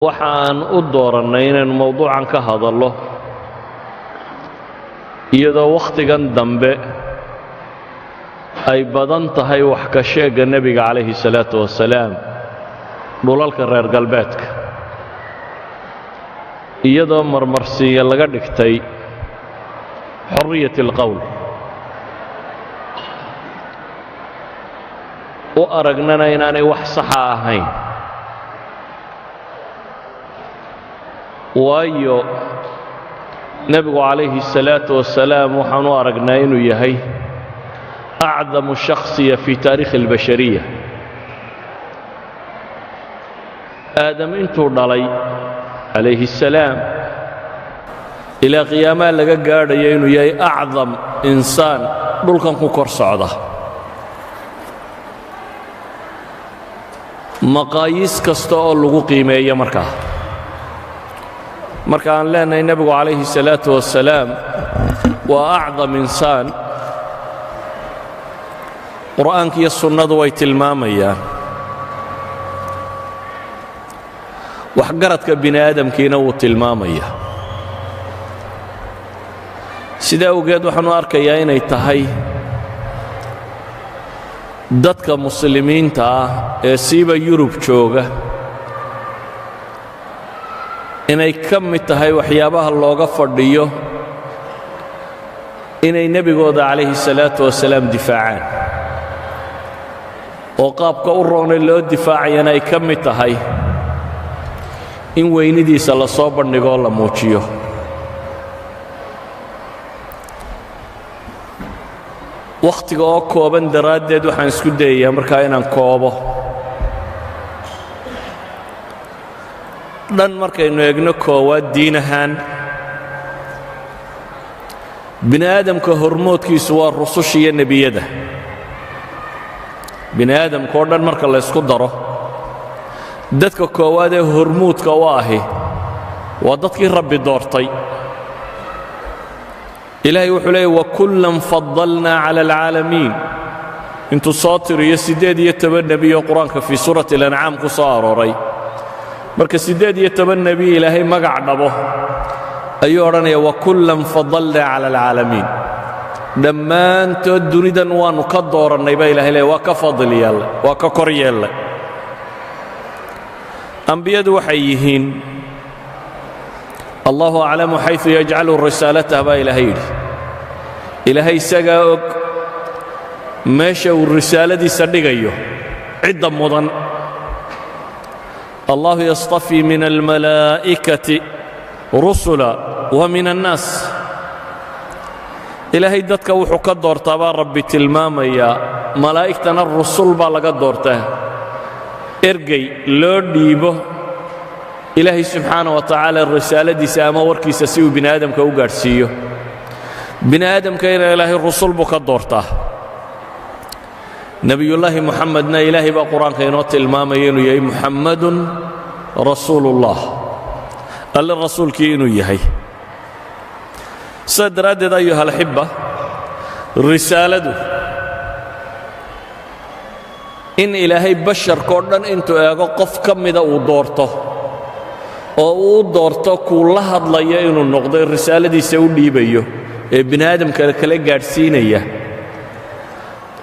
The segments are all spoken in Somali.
waxaan u doorannay inaynu mawduucan ka hadallo iyadoo wakhtigan dambe ay badan tahay wax ka sheegga nebiga calayhi salaatu wasalaam dhulalka reer galbeedka iyadoo marmarsiiya laga dhigtay xorriyat alqowl u aragnana inaanay wax saxa ahayn waayo nebigu calayhi salaatu wasalaam waxaan u aragnaa inuu yahay acdamu shakhsiya fii taariikhi albashariya aadam intuu dhalay calayhi salaam ilaa qiyaamaha laga gaadhayo inuu yahay acdam insaan dhulkan ku kor socda maqaayiis kasta oo lagu qiimeeyo markaa marka aan leenahay nebigu calayhi salaatu wasalaam waa acdam insaan qur'aanka iyo sunnadu way tilmaamayaan waxgaradka bini aadamkiina wuu tilmaamayaa sidaa awgeed waxaanu arkayaa inay tahay dadka muslimiinta ah ee siiba yurub jooga inay ka mid tahay waxyaabaha looga fadhiyo inay nebigooda calayhi salaatu wasalaam difaacaan oo qaabka u roonay loo difaacayana ay ka mid tahay in weynidiisa la soo bandhigoo la muujiyo wakhtiga oo kooban daraaddeed waxaan isku dayayaa markaa inaan koobo dhan markaynu eegno koowaad diin ahaan bini aadamka hormoodkiisu waa rususha iyo nebiyada bini aadamka oo dhan marka laysku daro dadka koowaad ee hormuudka u ahi waa dadkii rabbi doortay ilaahay wuxuu leeyay wakullan fadalnaa cala alcaalamiin intuu soo tiriyo 18 nebi oo qur-aanka fii suurati alancaam ku soo arooray marka 18 nebi ilaahay magac dhabo ayuu odhanaya wakullan fadalnaa cala alcaalamiin dhammaantood dunidan waannu ka doorannay baa ilahay leeya waa ka fadil yeelle waa ka kor yeelle ambiyadu waxay yihiin allahu aclamu xayثu yajcalu risaalatah baa ilaahay yidhi ilaahay isagaa og meesha uu risaaladiisa dhigayo cidda mudan allahu yastafii min almalaa'ikati rusula wa min annaas ilaahay dadka wuxuu ka doortaa baa rabbi tilmaamayaa malaa'igtana rusul baa laga doortaa ergey loo dhiibo ilaahay subxaana wa tacaala risaaladiisa ama warkiisa si uu bini aadamka u gaadhsiiyo bini aadamkayna ilaahay rusul buu ka doortaa nebiyullaahi muxamedna ilaahay baa qur-aanka inoo tilmaamaya inuu yahay muxammadun rasuulullah alle rasuulkii inuu yahay sidaa daraaddeed ayuha alxibba risaaladu in ilaahay basharkao dhan intuu eego qof ka mida uu doorto oo uu doorto kuu la hadlaya inuu noqdo risaaladiisa u dhiibayo ee bini aadamka kala gaadhsiinaya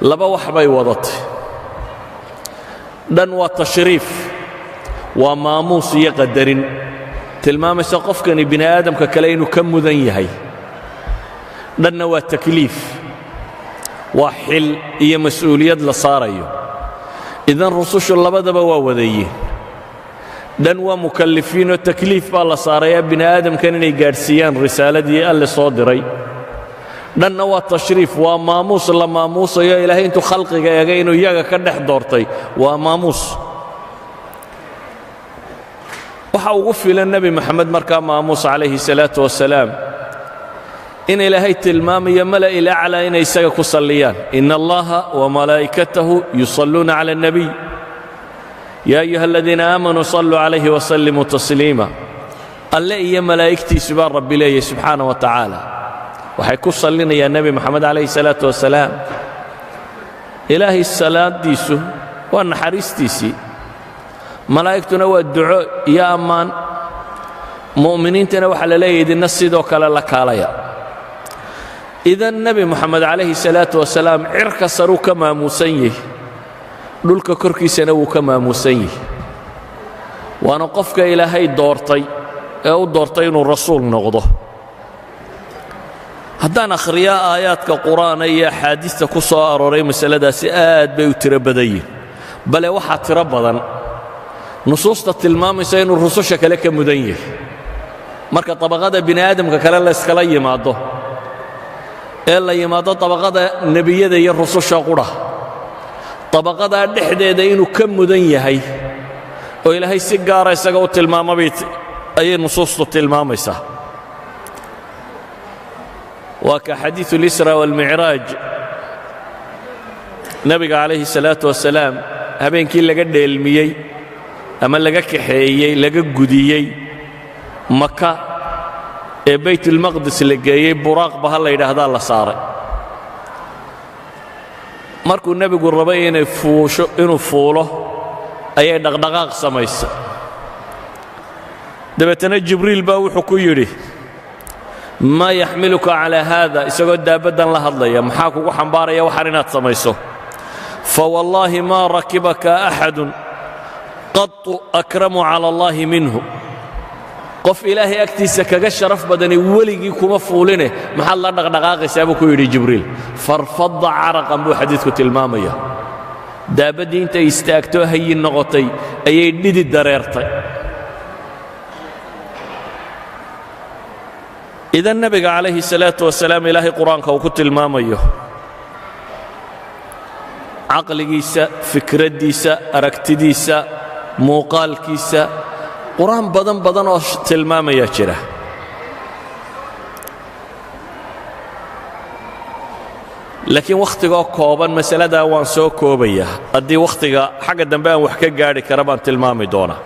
laba wax bay wadatay dhan waa tashriif waa maamuus iyo qadarin tilmaamaysa qofkani bini aadamka kale inuu ka mudan yahay dhanna waa takliif waa xil iyo mas'uuliyad la saarayo idan rusushu labadaba waa wadayiin dhan waa mukallifiinoo takliif baa la saarayaa bini aadamkan inay gaadhsiiyaan risaaladii alle soo diray dhanna waa tashriif waa maamuus la maamuusayo ilaahay intuu khalqiga eegay inuu iyaga ka dhex doortay waa maamuus waxa ugu filan nebi moxamed markaa maamuus calayhi salaatu wasalaam in ilaahay tilmaamayo mala'il aclaa inay isaga ku salliyaan ina allaha wamalaa'ikatahu yusalluuna cala alnabiy yaa ayuha aladiina aamanuu salluu calayhi wasallimuu tasliima alle iyo malaa'igtiisu baa rabbi leeyahy subxaana wa tacaala waxay ku sallinayaan nebi moxamed calayhi salaatu wasalaam ilaahay salaadiisu waa naxariistiisii malaa'igtuna waa duco iyo ammaan mu'miniintana waxaa la leeyahay idinna sidoo kale la kaalaya idan nebi moxamed calayhi salaatu wasalaam cirka saruu ka maamuusan yahay dhulka korkiisana wuu ka maamuusan yahay waana qofka ilaahay doortay ee u doortay inuu rasuul noqdo haddaan akhriyo aayaadka qur'aana iyo axaadiista ku soo arooray masaladaasi aad bay u tiro badan yihin bale waxaa tiro badan nusuusta tilmaamaysa inuu rususha kale ka mudan yahay marka tabaqada bini aadamka kale la iskala yimaado ee la yimaado tabaqada nebiyada iyo rususha qudha tabaqadaa dhexdeeda inuu ka mudan yahay oo ilaahay si gaara isaga u tilmaamabay ayay nusuustu tilmaamaysaa waa ka xadiiثu اlisra wاlmicraaj nebiga calayhi الsalaaةu wasalaam habeenkii laga dheelmiyey ama laga kaxeeyey laga gudiyey maka ee baytulmaqdis la geeyey buraaq baha la yidhaahdaa la saaray markuu nebigu rabay inuu fuulo ayay dhaqdhaqaaq samaysay dabeetana jibriil baa wuxuu ku yidhi maa yaxmiluka calaa haada isagoo daabaddan la hadlaya maxaa kugu xambaaraya waxaan inaad samayso fawallaahi maa rakibaka axadun qatu akramu cala allaahi minhu qof ilaahay agtiisa kaga sharaf badani weligii kuma fuuline maxaad la dhaqdhaqaaqaysaa buu ku yidhi jibriil farfadda caraqan buu xadiidku tilmaamaya daabaddii intay istaagtoo hayin noqotay ayay dhidi dareertay idan nebiga calayhi salaatu wasalaam ilaahay qur-aanka uu ku tilmaamayo caqligiisa fikraddiisa aragtidiisa muuqaalkiisa qur-aan badan oo tilmaamayaa jira laakiin wakhtigoo kooban masaladaa waan soo koobayaa haddii wakhtiga xagga dambe aan wax ka gaadhi kara baan tilmaami doonaa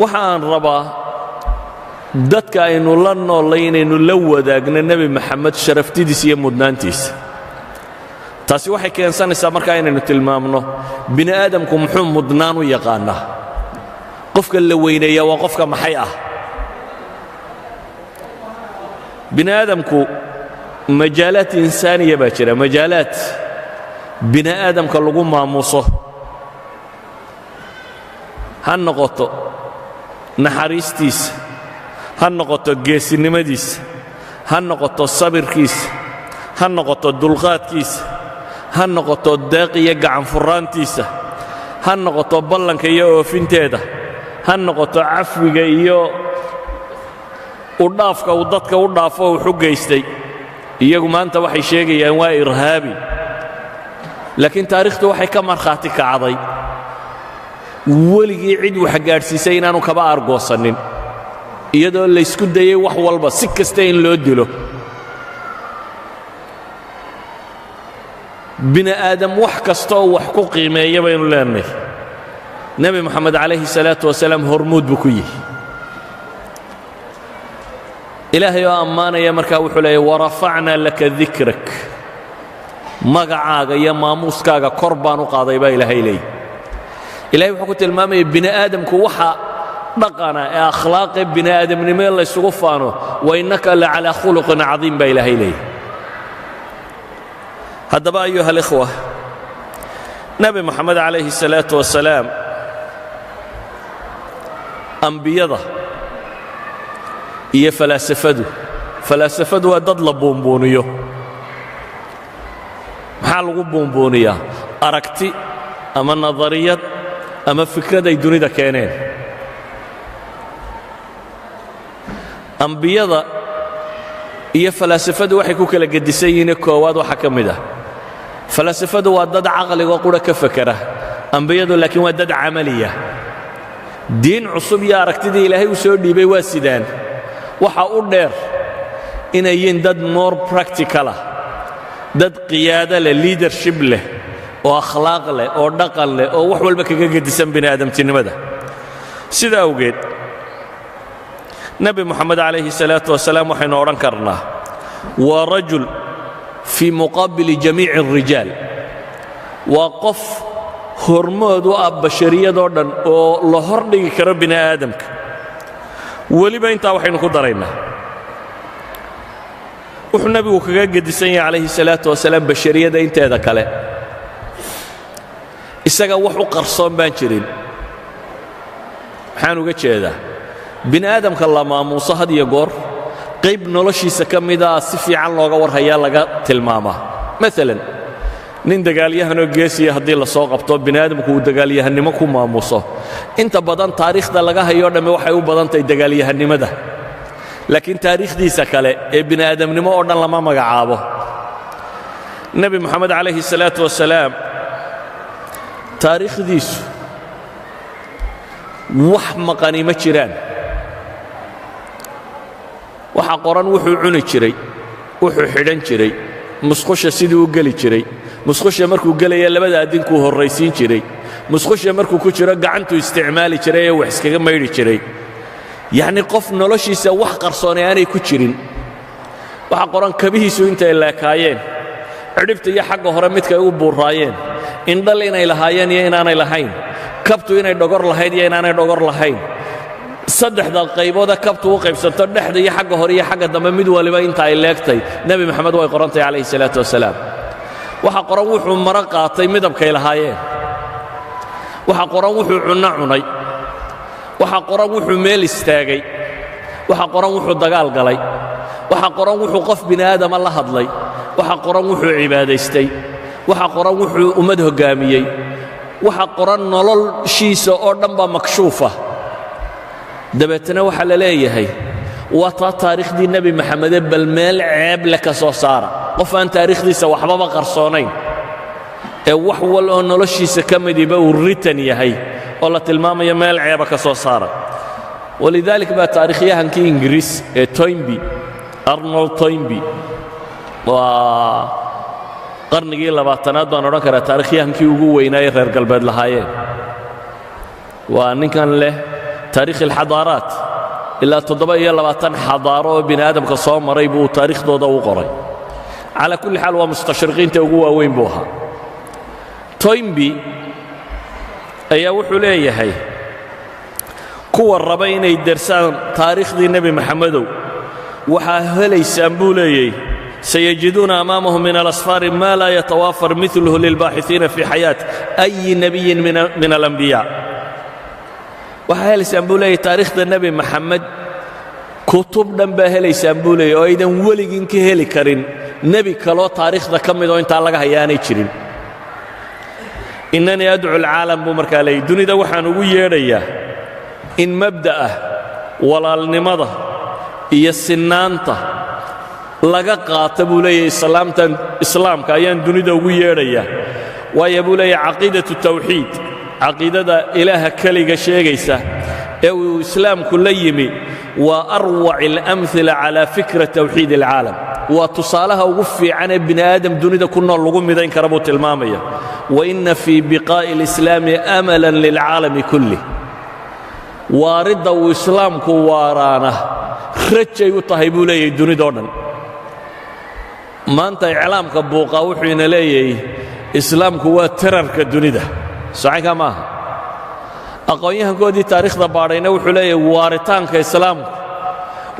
waxa aan rabaa dadka aynu la noollay inaynu la wadaagno nebi maxamed sharaftidiisa iyo mudnaantiisa taasi waxay keensanaysaa markaa inaynu tilmaamno bini aadamku muxuu mudnaan u yaqaannaa qofka la weyneeyaa waa qofka maxay ah bini aadamku majaalaad insaaniya baa jira majaalaad bini aadamka lagu maamuuso ha noqoto naxariistiisa ha noqoto geesinimadiisa ha noqoto sabirkiisa ha noqoto dulqaadkiisa ha noqoto deeq iyo gacanfuraantiisa ha noqoto ballanka iyo oofinteeda ha noqoto cafwiga iyo udhaafka uu dadka u dhaafo wuxu gaystay iyagu maanta waxay sheegayaan waa irhaabi laakiin taariikhtu waxay ka markhaati kacday weligii cid wax gaadhsiisay inaanu kaba argoosanin iyadoo laysku dayey wax walba si kasta in loo dilo bini aadam wax kastaoo wax ku qiimeeya baynu leenahay nebi moxamed calayhi salaatu wasalaam hormuud buu ku yihi ilaahay oo ammaanaya markaa wuxuu leeyay warafacnaa laka dikrak magacaaga iyo maamuuskaaga kor baan u qaaday baa ilaahay leeyay ilahay wuxuu ku tilmaamaya bini aadamku waxa dhaqana ee akhlaaqee bini aadamnimee laysugu faano wainnaka la calaa khuluqin cadiim baa ilaahay leeyay haddaba ayuha alikhwa nebi moxamed calayhi salaatu wasalaam ambiyada iyo falaasafadu waa dad la buunbuuniyo maxaa lagu buunbuuniyaa aragti ama nadariyad ama fikrad ay dunida keeneen ambiyada iyo falaasafadu waxay ku kala gedisan yihiine koowaad waxaa ka mid ah falaasafadu waa dad caqligoo qura ka fakera ambiyadu laakiin waa dad camaliya diin cusub iyo aragtidii ilaahay u soo dhiibay waa sidaan waxa u dheer inay yihiin dad more practical ah dad qiyaado leh leadership leh oo akhlaaq leh oo dhaqan leh oo wax walba kaga gedisan bini aadamtinimada sida awgeed nebi moxamed calayhi salaatu wasalaam waxaynu odhan karnaa waa rajul fii muqaabili jamiici الrijaal waa qof hormood u ah bashariyadoo dhan oo la hordhigi karo bini aadamka. weliba intaa waxaynu ku daraynaa wuxuu nebigu kaga gedisan yahay calayhi salaatu wasalaam bashariyada inteeda kale. isaga wax u qarsoon baan jirin. maxaan uga jeedaa? bini aadamka la maamuuso had iyo goor qayb noloshiisa ka mida si fiican looga warhayaa laga tilmaamaa. maalan nin dagaalyahanoo geesiya haddii la soo qabto bini aadamku uu dagaalyahannimo ku maamuuso, inta badan taariikhda laga hayoo dhamme waxay u badan tahay dagaalyahannimada. laakiin taariikhdiisa kale ee bini aadamnimo oo dhan lama magacaabo. nebi moxamed calayhi salaatu wasalaam taariikhdiisu wax maqani ma jiraan. waxaa qoran wuxuu cuni jiray, wuxuu xidhan jiray, musqusha siduu u geli jiray, musqusha markuu gelaya labada addinkuu horraysiin jiray, musqusha markuu ku jiro gacantuu isticmaali jiray ee wax iskaga maydhi jiray. yacni qof noloshiisa wax qarsoonay aanay ku jirin. waxaa qoran kabihiisu intay leekaayeen, cidhibta iyo xagga hore midkay u buuraayeen, indhal inay lahaayeen iyo inaanay lahayn, kabtu inay dhogor lahayd iyo inaanay dhogor lahayn. saddexda qaybooda kabtu u qaybsanto dhexda iyo xagga hore iyo xagga dambe mid waliba inta ay leegtay nebi moxamed way qorantahay calayhi salaatu wasalaam. waxaa qoran wuxuu maro qaatay midabkay lahaayeen. waxaa qoran wuxuu cunno cunay. waxaa qoran wuxuu meel istaagay. waxaa qoran wuxuu dagaal galay. waxaa qoran wuxuu qof bini aadama la hadlay. waxaa qoran wuxuu cibaadaystay. waxaa qoran wuxuu ummad hoggaamiyey. waxaa qoran noloshiisa oo dhan baa makshuufa. dabeetana waxaa la leeyahay waa taa taariikhdii nebi maxamede bal meel ceeb leh ka soo saara. qof aan taariikhdiisa waxbaba qarsoonayn ee wax wal oo noloshiisa ka midiba uu ritan yahay oo la tilmaamayo meel ceeba ka soo saara. walidaalik baa taariikhyahankii ingiriis ee toynby, arnold toynby, waa qarnigii labaatanaad baan odhan karaa taariikhyahankii ugu weynaaye reer galbeed lahaayeen. waa ninkan leh taariikh alxadaaraat, ilaa 27 xadaaro oo bini aadamka soo maray buu taariikhdooda u qoray. calaa kulli xaal waa mustashriqiinta ugu waaweyn buu ahaa. toynby ayaa wuxuu leeyahay kuwa raba inay dersaan taariikhdii nebi maxamedow waxaa helaysaan buu leeyay sayajiduuna amaamahum min alasfaari maa laa yatawaafar miluhu lilbaaxiثiina fii xayaat أyi nebiyin min alambiyaa. waxaa helaysaan buu leeyay taariikhda nebi maxamed kutub dhan baa helaysaan buu leeyay oo aydan weligin ka heli karin nebi kaloo taariikhda ka midoo intaa laga haya aanay jirin. innanii adcu alcaalam buu markaa leeyay dunida waxaan ugu yeedhayaa in mabda'ah walaalnimada iyo sinaanta laga qaata buu leeyahay islaamka ayaan dunida ugu yeedhayaa. waayo buu leeyahay caqiidatu tawxiid, caqiidada ilaaha keliga sheegaysa ee uu islaamku la yimi waa arwac اlamila calى fikra tawxiid اlcaalam. waa tusaalaha ugu fiican ee bini aadam dunida ku nool lagu midayn kara buu tilmaamaya. waina fii biqaa'i اlislaami amala lilcaalami kulih. waaridda uu islaamku waaraana rajay u tahay buu leeyahay dunidoo dhan. maanta iclaamka buuqa wuxuu ina leeyahay islaamku waa terarka dunida. socanka maaha. aqoon-yahankoodii taariikhda baadhayna wuxuu leeyahay waaritaanka islaamku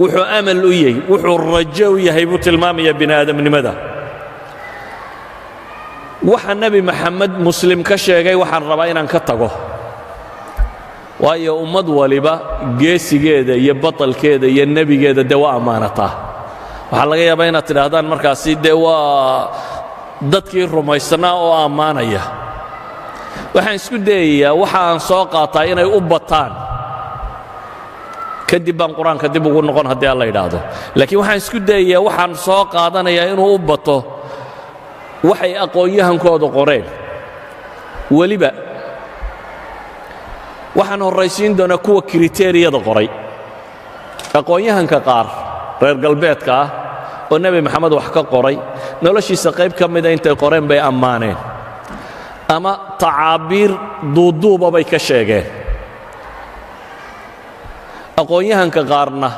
wuxuu amal u yahay, wuxuu rajo u yahay buu tilmaamaya bini aadamnimada. waxa nebi maxamed muslim ka sheegay waxaan rabaa inaan ka tago, waayo ummad waliba geesigeeda iyo batalkeeda iyo nebigeeda dee waa ammaanataa. waxaa laga yaabaa inaad tidhaahdaan markaasi dee waa dadkii rumaysnaa oo ammaanaya. waxaan isku dayayaa waxa aan soo qaataa inay u bataan, kadib baan qur-aanka dib ugu noqon haddii alla yidhaahdo. laakiin waxaan isku dayayaa waxaan soo qaadanayaa inuu u bato waxay aqoon-yahankoodu qoreen. weliba waxaan horraysiin doonaa kuwa kriteeriyada qoray. aqoon-yahanka qaar reer galbeedka ah oo nebi maxamed wax ka qoray noloshiisa qayb ka mida intay qoreen bay ammaaneen ama tacaabiir duuduuba bay ka sheegeen. aqoon-yahanka qaarna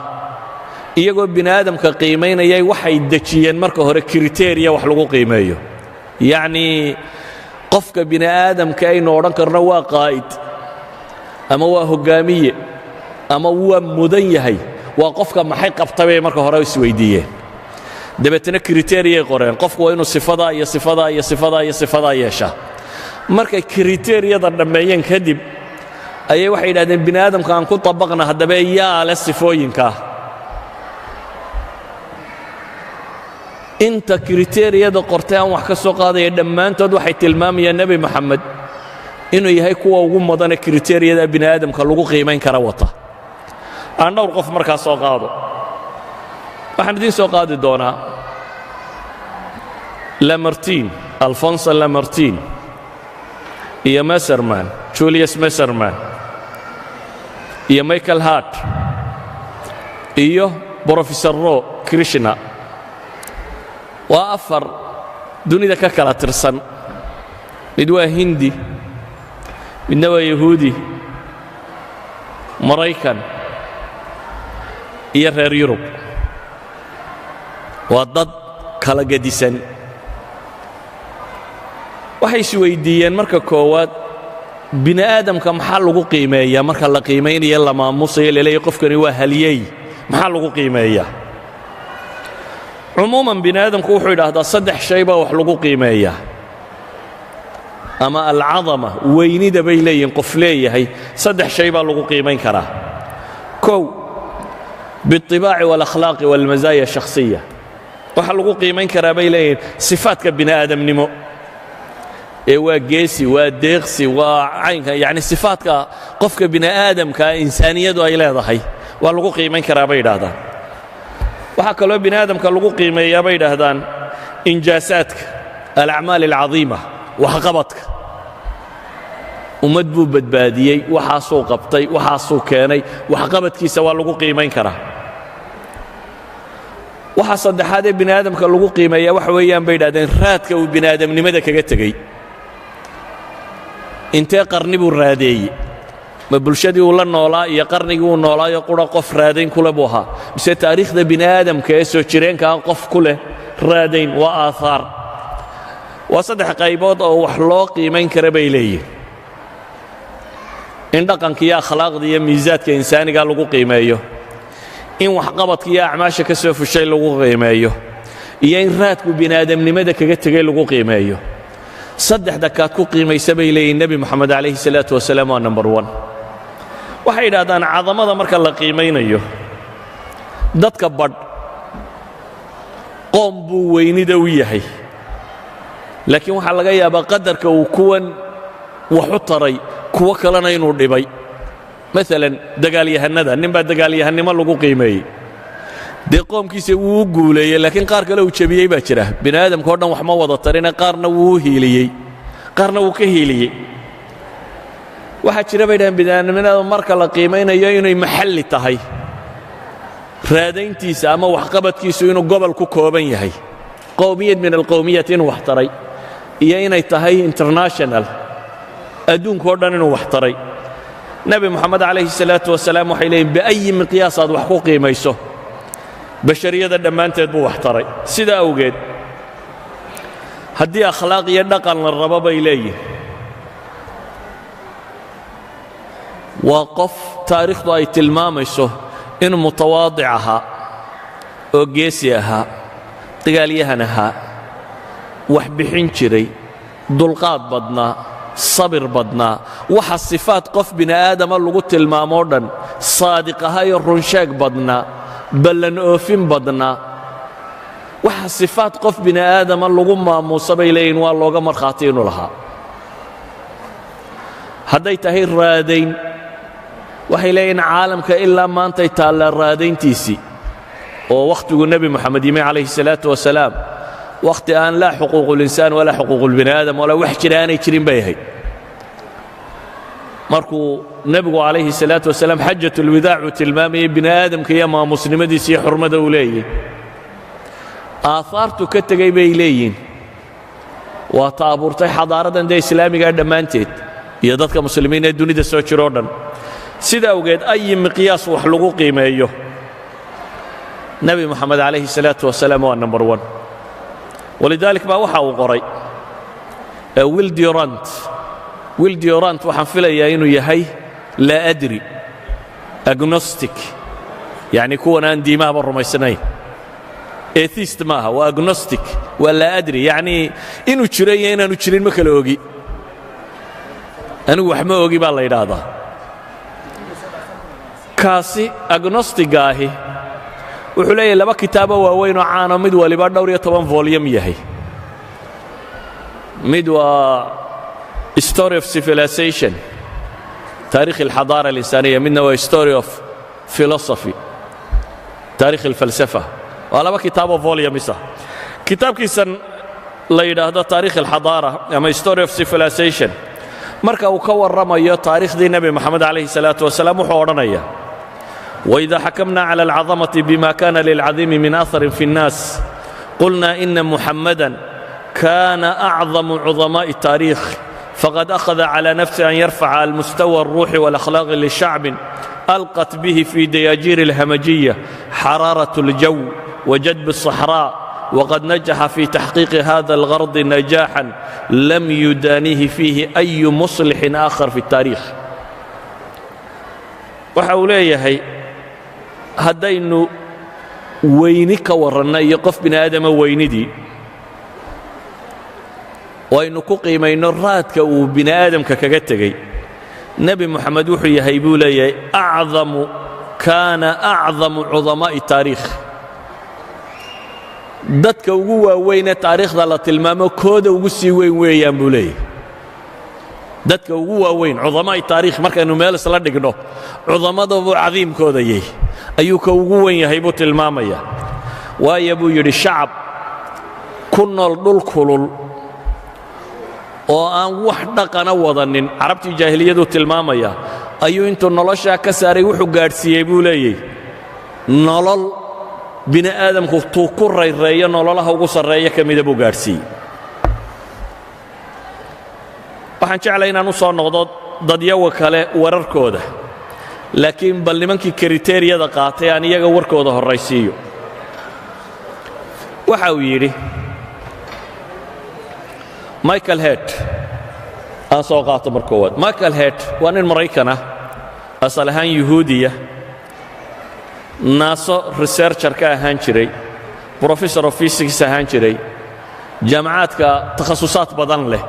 iyagoo bini aadamka qiimaynayay waxay dejiyeen marka hore kriteeriya wax lagu qiimeeyo. yacnii qofka bini aadamka aynu odhan karno waa qaa'id ama waa hoggaamiye ama waa mudan yahay waa qofka maxay qabtay bay marka hore isweydiiyeen dabeetana kriteeriyay qoreen qofku waa inuu sifadaa iyo sifadaa iyo sifadaa iyo sifadaa yeeshaa markay kriteeriyada dhammeeyeen kadib ayay waxay yidhahdeen bini aadamka aan ku dabaqna haddaba yaa leh sifooyinkaa inta kriteeriyada qortay aan wax ka soo qaadaya dhammaantood waxay tilmaamayaan nebi moxamed inuu yahay kuwa ugu mudane kriteeriyada bini aadamka lagu qiimayn kara wata aan dhowr qof markaa soo qaado waxaan idiin soo qaadi doonaa lamartine alfonso lamartine iyo messerman julius messerman iyo michael hart iyo professor ro krishna waa afar dunida ka kala tirsan mid waa hindi midna waa yahuudi maraykan iyo reer yurub waa dad kala gedisan waxay isweydiiyeen marka koowaad bini aadamka maxaa lagu qiimeeyaa marka la qiimaynayo la maamusayo laleeyahay qofkani waa haliyey maxaa lagu qiimeeyaa cumuuman bini aadamku wuxuu yidhaahdaa saddex shay baa wax lagu qiimeeyaa ama alcadama weynida bay leeyihin qof leeyahay saddex shay baa lagu qiimayn karaa kow biاطibaaci wاlakhlaaqi wاlmazaaya shakhsiya waxaa lagu qiimayn karaa bay leeyihin sifaadka bini aadamnimo ee waa geesi waa deeqsi waa caynka yacni sifaadka qofka bini aadamkaa insaaniyadu ay leedahay waa lagu qiimayn karaa bay yidhaahdaan waxaa kaloo bini aadamka lagu qiimeeyaa bay yidhaahdaan injaasaadka alacmaal alcadiima waxqabadka ummad buu badbaadiyey waxaasuu qabtay waxaasuu keenay waxqabadkiisa waa lagu qiimayn karaa waxa saddexaad ee bini aadamka lagu qiimeeyaa waxa weeyaan bay yidhahdeen raadka uu bini aadamnimada kaga tegey intee qarni buu raadeeyey ma bulshadii uu la noolaa iyo qarnigii uu noolaayo qura qof raadayn kule buu ahaa mise taariikhda bini aadamka ee soo jireenkaa qof ku leh raadayn waa aahaar waa saddex qaybood oo wax loo qiimayn kara bay leeyihin in dhaqanka iyo akhlaaqda iyo miisaadka insaaniga lagu qiimeeyo in waxqabadka iyo acmaasha ka soo fushay lagu qiimeeyo iyo in raadku bini aadamnimada kaga tegey lagu qiimeeyo saddexda kaad ku qiimaysa bay leeyihin nebi moxamed calayhi salaatu wasalaam waa number one waxay yidhaahdaan cadamada marka la qiimaynayo dadka badh qoom buu weynida u yahay laakiin waxaa laga yaabaa qadarka uu kuwan wax u taray kuwo kalena inuu dhibay maalan dagaalyahannada nin baa dagaalyahannimo lagu qiimeeyey dee qoomkiisa wuu u guuleeyey laakiin qaar kale uu jebiyey baa jira bini aadamka o dhan wax ma wada tarine qaarna wuu u hiiliyey qaarna wuu ka hiiliyey waxaa jira bay dhahaan bini aadamnimada marka la qiimaynayo inay maxalli tahay raadayntiisa ama waxqabadkiisu inuu gobol ku kooban yahay qowmiyad min alqowmiyat inuu wax taray iyo inay tahay international adduunka o dhan inuu wax taray nebi moxamed calayhi salaatu wasalaam waxay leeyihin biayi miqyaas aad wax ku qiimayso bashariyada dhammaanteed buu wax taray sidaa awgeed haddii akhlaaq iyo dhaqan la rabo bay leeyihin waa qof taariikhdu ay tilmaamayso inuu mutawaadic ahaa oo geesi ahaa dagaalyahan ahaa wax bixin jiray dulqaad badnaa sabir badnaa waxa sifaad qof bini aadama lagu tilmaamoo dhan saadiq ahaa iyo runsheeg badnaa ballan oofin badnaa waxa sifaad qof bini aadama lagu maamuusa bay leeyihin waa looga markhaati inuu lahaa hadday tahay raadayn waxay leeyihin caalamka ilaa maantay taallaa raadayntiisii oo wakhtigu nebi moxamed yimi calayhi salaatu wasalaam wakhti aan laa xuquuqulinsaan walaa xuquuqulbini aadam walaa wax jira aanay jirin bay ahayd markuu nebigu calayhi salaatu wasalaam xajatulwidaac tilmaamayey bini aadamka iyo maamusnimadiisa iyo xurmada uu leeyahy aahaartu ka tegey bay leeyihin waa ta abuurtay xadaaradan dee islaamigaa dhammaanteed iyo dadka muslimiin ee dunida soo jiroo dhan sida awgeed ayi miqyaas wax lagu qiimeeyo nebi moxamed calayhi salaatu wasalaam waa number one walidaalik baa waxa uu qoray will durant waxaan filayaa inuu yahay laa adri agnostic yani kuwan aan diimahaba rumaysanayn atheist maaha waa agnostic waa laa adri yani inuu jiro iyo inaanu jirin ma kala ogi anigu wax ma ogi baa la yidhaahdaa kaasi agnostiga ahi wuxuu leeyahay laba kitaabo waaweyn oo caano mid waliba dhowr iyo 10 volume yahay mid waa story of civilization taarikh alxadaara alinsaniya midna waa story of philosophy taarikh alfalsafa waa laba kitaabo volumes ah kitaabkiisan la yidhaahdo taarikh alxadaara ama story of civilization marka uu ka warramayo taariikhdii nabi maxamed calayhi salaatu wasalaam wuxuu odhanayaa وإذا حكمنا على العظمة بما كان للعظيم من أثر في الناس قلنا إن محمدًا كان أعظم عظماء التاريخ فقد أخذ على نفسه أن يرفع المستوى الروحي والأخلاق للشعب ألقت به في دياجير الهمجية حرارة الجو وجدب الصحراء وقد نجح في تحقيق هذا الغرض نجاحًا لم يدانيه فيه أي مصلح آخر في التاريخ وحوليه haddaynu weyni ka warranna iyo qof bini aadama weynidii oo aynu ku qiimayno raadka uu bini aadamka kaga tegey nebi moxamed wuxuu yahay buu leeyahay kaana acdamu cudamaa'i taariikh dadka ugu waaweynee taariikhda la tilmaamo kooda ugu sii weyn weeyaan buu leeyahay dadka ugu waaweyn cudamaa'i taariikh markaynu meel isla dhigno cudamadabuu cadiimkooda yahay ayuu ka ugu wen yahay buu tilmaamayaa waayo buu yidhi shacab ku nool dhul kulul oo aan wax dhaqana wadanin carabtii jaahiliyadu tilmaamaya ayuu intuu noloshaa ka saaray wuxuu gaadhsiiyey buu leeyahay nolol bini aadamku tuu ku rayreeyo nololaha ugu sarreeya ka mida buu gaadhsiiyey waxaan jeclay inaan u soo noqdo dadyawa kale wararkooda laakiin bal nimankii kriteeriyada qaatay aan iyaga warkooda horraysiiyo waxa uu yidhi michael head aan soo qaato mar koowaad michael head waa nin maraykan ah asal ahaan yuhuudiya naaso researcher ka ahaan jiray professor of physics ahaan jiray jaamacaadka takhasusaad badan leh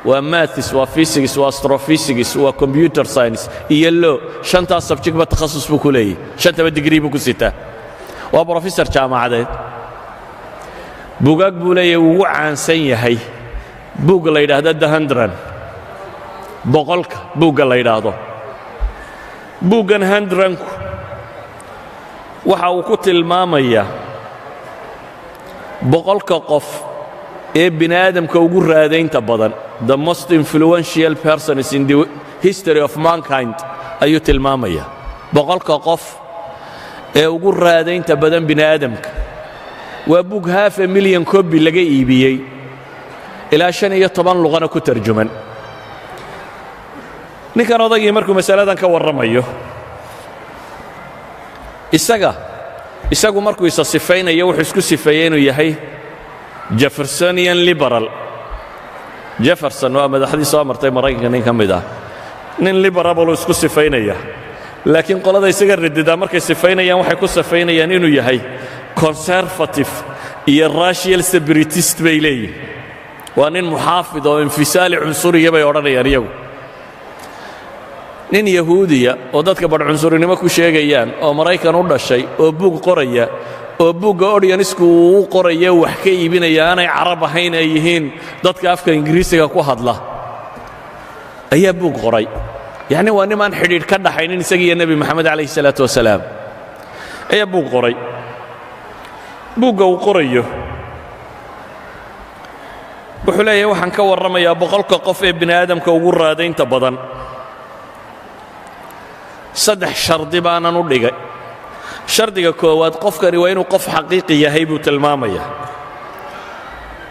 waa maths waa physics waa astrophysics waa computer science iyo law shantaas subject ba takhasus buu ku leeyahay shantaba degree buu ku sitaa waa professor jaamacadeed buugaag buu leeyahay ugu caansan yahay buugga la yidhaahdo the 100 boqolka buugga la yidhaahdo buuggan 100ku waxa uu ku tilmaamayaa boqolka qof ee bini aadamka ugu raadaynta badan the most influential persons in the history of mankind ayuu tilmaamaya boqolka qof ee ugu raadaynta badan bini aadamka waa bug 500,000 copy laga iibiyey ilaa 15 luqana ku tarjuman ninkan odagii markuu masaladan ka warramayo isagu markuu isa sifaynayo wuxuu isku sifeeyey inuu yahay jeffersonian liberal jefferson waa madaxdii soo martay maraykanka nin ka mid ah nin liberal isku sifaynaya laakiin qolada isaga rididaa markay sifaynayaan waxay ku sifaynayaan inuu yahay conservative iyo racial separatist bay leeyihin waa nin muxaafid oo infisaali cunsuriya bay odhanayaan iyagu nin yahuudiya oo dadka badh cunsurinimo ku sheegayaan oo maraykan u dhashay oo buug qoraya oo buugga audiensku uu qoraya wax ka iibinaya aanay carab ahayn ay yihiin dadka afka ingiriisiga ku hadla ayaa buug qoray yacni waa nimaan xidhiidh ka dhaxaynin isagiiyo nebi moxamed calayhi salaatu wasalaam ayaa buug qoray buugga uu qorayo wuxuu leeyahay waxaan ka warramayaa boqolka qof ee bini aadamka ugu raadaynta badan 3 shardi baanan u dhigay shardiga koowaad qofkani waa inuu qof xaqiiqi yahay buu tilmaamayaa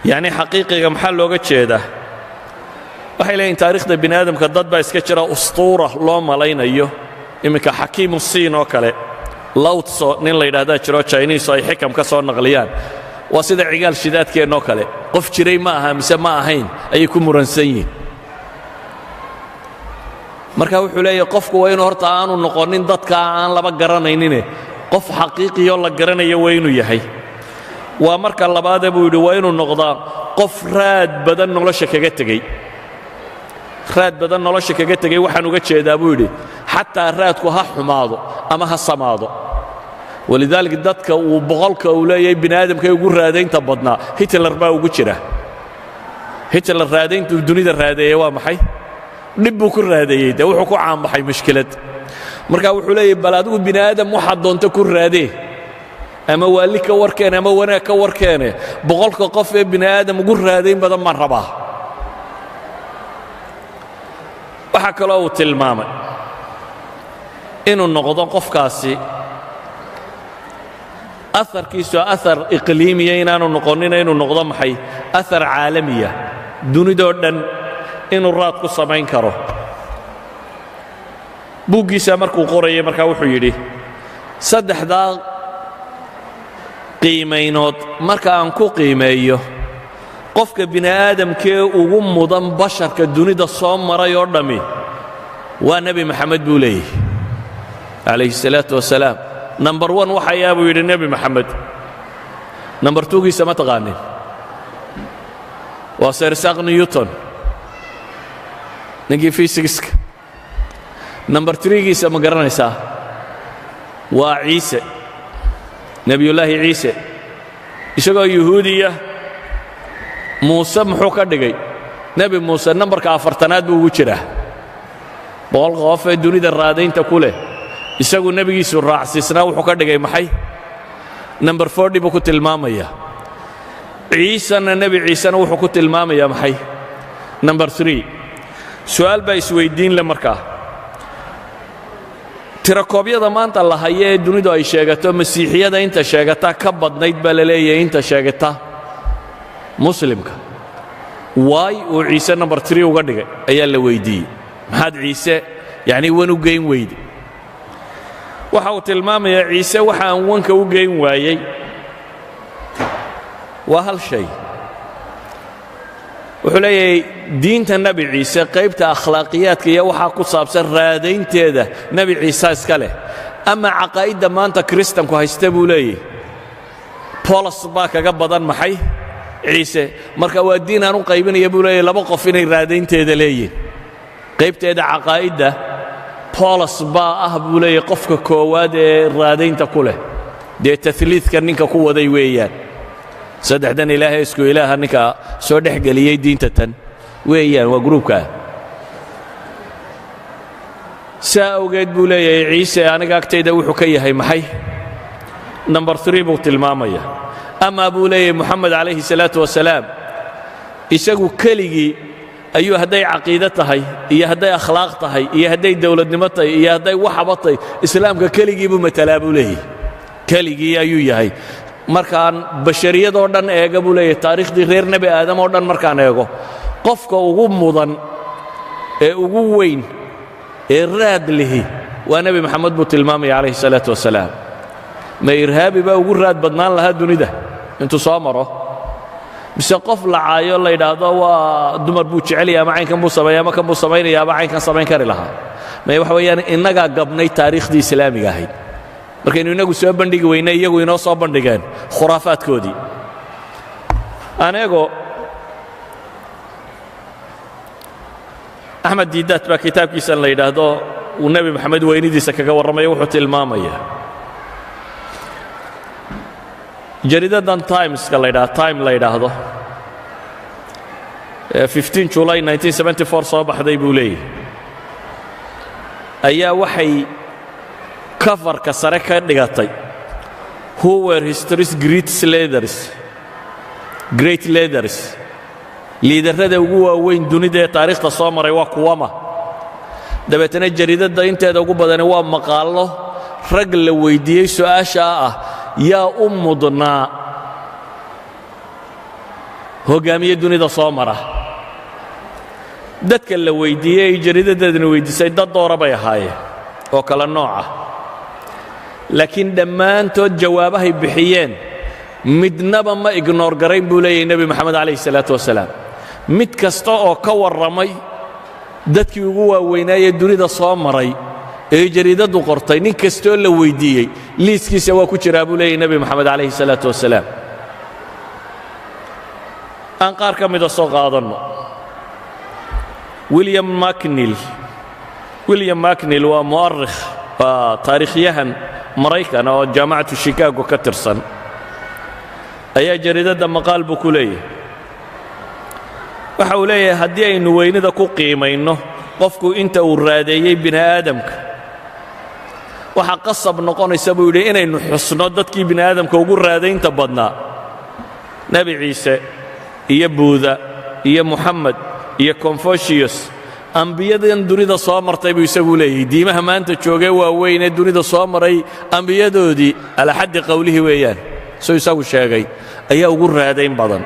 yacni xaqiiqiga maxaa looga jeedaa waxay leeyihin taariikhda bini aadamka dad baa iska jira ustuura loo malaynayo iminka xakiimu siin oo kale lawtso nin la yidhaahdaa jiro jiniis oo ay xikam ka soo naqliyaan waa sida cigaal shidaadkeennoo kale qof jiray ma aha mise ma ahayn ayay ku muransan yihiin marka wuxuu leeyahay qofku waa inuu horta aanu noqonin dadka aan laba garanaynine qof xaqiiqiyo la garanayo waa inuu yahay waa marka labaad buu yidhi waa inuu noqdaa qof raad badan nolosha kaga tegey waxaan uga jeedaa buu yidhi xataa raadku ha xumaado ama ha samaado walidaalika dadka uu boqolka uu leeyahay bini aadamka ugu raadaynta badnaa hitler baa ugu jira hitler raadayntuu dunida raadeeyey waa maxay dhib buu ku raadeeyey dee wuxuu ku caanbaxay mushkilad marka wuxuu leeyahay bal adigu bini aadam waxaad doonto ku raadee ama waali ka warkeene ama wanaag ka warkeene boqolka qof ee bini aadam ugu raadayn badan baan rabaa waxaa kaloo uu tilmaamay inuu noqdo qofkaasi aarkiisu aar iqliimiya inaanu noqonina inuu noqdo maxay aar caalamiya dunidoo dhan inuu raad ku samayn karo buuggiisa markuu qorayay markaa wuxuu yidhi saddexdaa qiimaynood marka aan ku qiimeeyo qofka bini aadamkee ugu mudan basharka dunida soo maray oo dhammi waa nebi maxamed buu leeyahay calayhi الsalaaةu wasalaam number 1 waxayaa buu yidhi nebi maxamed number 2giisa ma taqaanin waa sir isaac newton ninkii fiisigiska number 3giisa ma garanaysaa waa ciise nebiyullaahi ciise isagoo yuhuudiya muuse muxuu ka dhigay nebi muuse nambarka 4aad buu ugu jiraa boqolka qof ee dunida raadaynta ku leh isagu nebigiisu raacsiisnaa wuxuu ka dhigay maxay number 40 buu ku tilmaamaya ciisana nebi ciisena wuxuu ku tilmaamaya maxay number 3 su'aal baa isweydiin le markaa tirakoobyada maanta la hayo ee dunidu ay sheegato masiixiyada inta sheegata ka badnayd baa la leeyahay inta sheegata muslimka waay uu ciise number 3 uga dhigay ayaa la weydiiyey maxaad ciise yacni wan u geyn weyde waxa uu tilmaamayaa ciise waxa aan wanka u geyn waayey waa hal shay wuxuu leeyahay diinta nebi ciise qaybta akhlaaqiyaadka iyo waxaa ku saabsan raadaynteeda nebi ciise iska leh ama caqaa'idda maanta kiristanku haysta buu leeyahay bolos baa kaga badan maxay ciise marka waa diin aan u qaybinaya buu leeyahay laba qof inay raadaynteeda leeyihin qaybteeda caqaa'idda bolos baa ah buu leeyahay qofka koowaad ee raadaynta ku leh dee taliidka ninka ku waday weeyaan saddexdan ilaahay isku ilaaha ninka soo dhex geliyey diinta tan weeyaan waa gruubka saa awgeed buu leeyahay ciise aniga agtayda wuxuu ka yahay maxay number 3 buu tilmaamaya ama buu leeyahay moxamed calayhi salaatu wasalaam isagu keligii ayuu hadday caqiido tahay iyo hadday akhlaaq tahay iyo hadday dowladnimo tahay iyo hadday waxaba tahay islaamka keligii buu matalaa buu leeyahay keligii ayuu yahay markaan bashariyadoo dhan eega buu leeyahay taariikhdii reer nebi aadam oo dhan markaan eego qofka ugu mudan ee ugu weyn ee raad lihi waa nebi maxamed buu tilmaamaya calayhi salaatu wasalaam ma irhaabi baa ugu raad badnaan lahaa dunida intuu soo maro mise qof la caayo la yidhaahdo waa dumar buu jecelaya ama caynkan buu sameeya ama kan buu samaynaya ama caynkan samayn kari lahaa may waxa weeyaan innagaa gabnay taariikhdii islaamiga ahayd markaynu innagu soo bandhigi weynay iyagu inoo soo bandhigeen khuraafaadkoodii aneego axmed diidaad baa kitaabkiisan la yidhaahdo uu nebi maxamed weynidiisa kaga warramaya wuxuu tilmaamaya jariidadan timeska la yidhahdo time la yidhaahdo 15 July 1974 soo baxday buu leeyahay ayaa waxay coverka sare ka dhigatay who were history's great leaders liidarrada ugu waaweyn dunida ee taariikhda soo maray waa kuwama dabeetana jariidadda inteeda ugu badani waa maqaallo rag la weyddiiyey su'aashaa ah yaa u mudnaa hoggaamiye dunida soo mara dadka la weyddiiyey ay jariidaddeedana weyddiisay dad doora bay ahaayeen oo kala nooca laakiin dhammaantood jawaabahay bixiyeen midnaba ma ignoor garayn buu leeyahay nebi moxamed calayhi salaatu wasalaam mid kasta oo ka warramay dadkii ugu waaweynaayee dunida soo maray ee jariidaddu qortay nin kastoo la weyddiiyey liiskiisa waa ku jiraa buu leeyahay nebi moxamed calayhi salaatu wasalaam aan qaar ka mida soo qaadanno william macnill waa mu'arikh waa taariikhyahan maraykan oo jaamacatu shikaago ka tirsan ayaa jariidadda maqaal buu ku leeyahay waxa uu leeyahay haddii aynu weynida ku qiimayno qofku inta uu raadeeyey bini aadamka waxaa qasab noqonaysa buu yidhi inaynu xusno dadkii bini aadamka ugu raadaynta badnaa nebi ciise iyo buuda iyo muxamed iyo confucius ambiyadan dunida soo martay buu isagu leeyahay diimaha maanta joogee waaweyn ee dunida soo maray ambiyadoodii alaa xaddi qowlihii weeyaan soo isagu sheegay ayaa ugu raadayn badan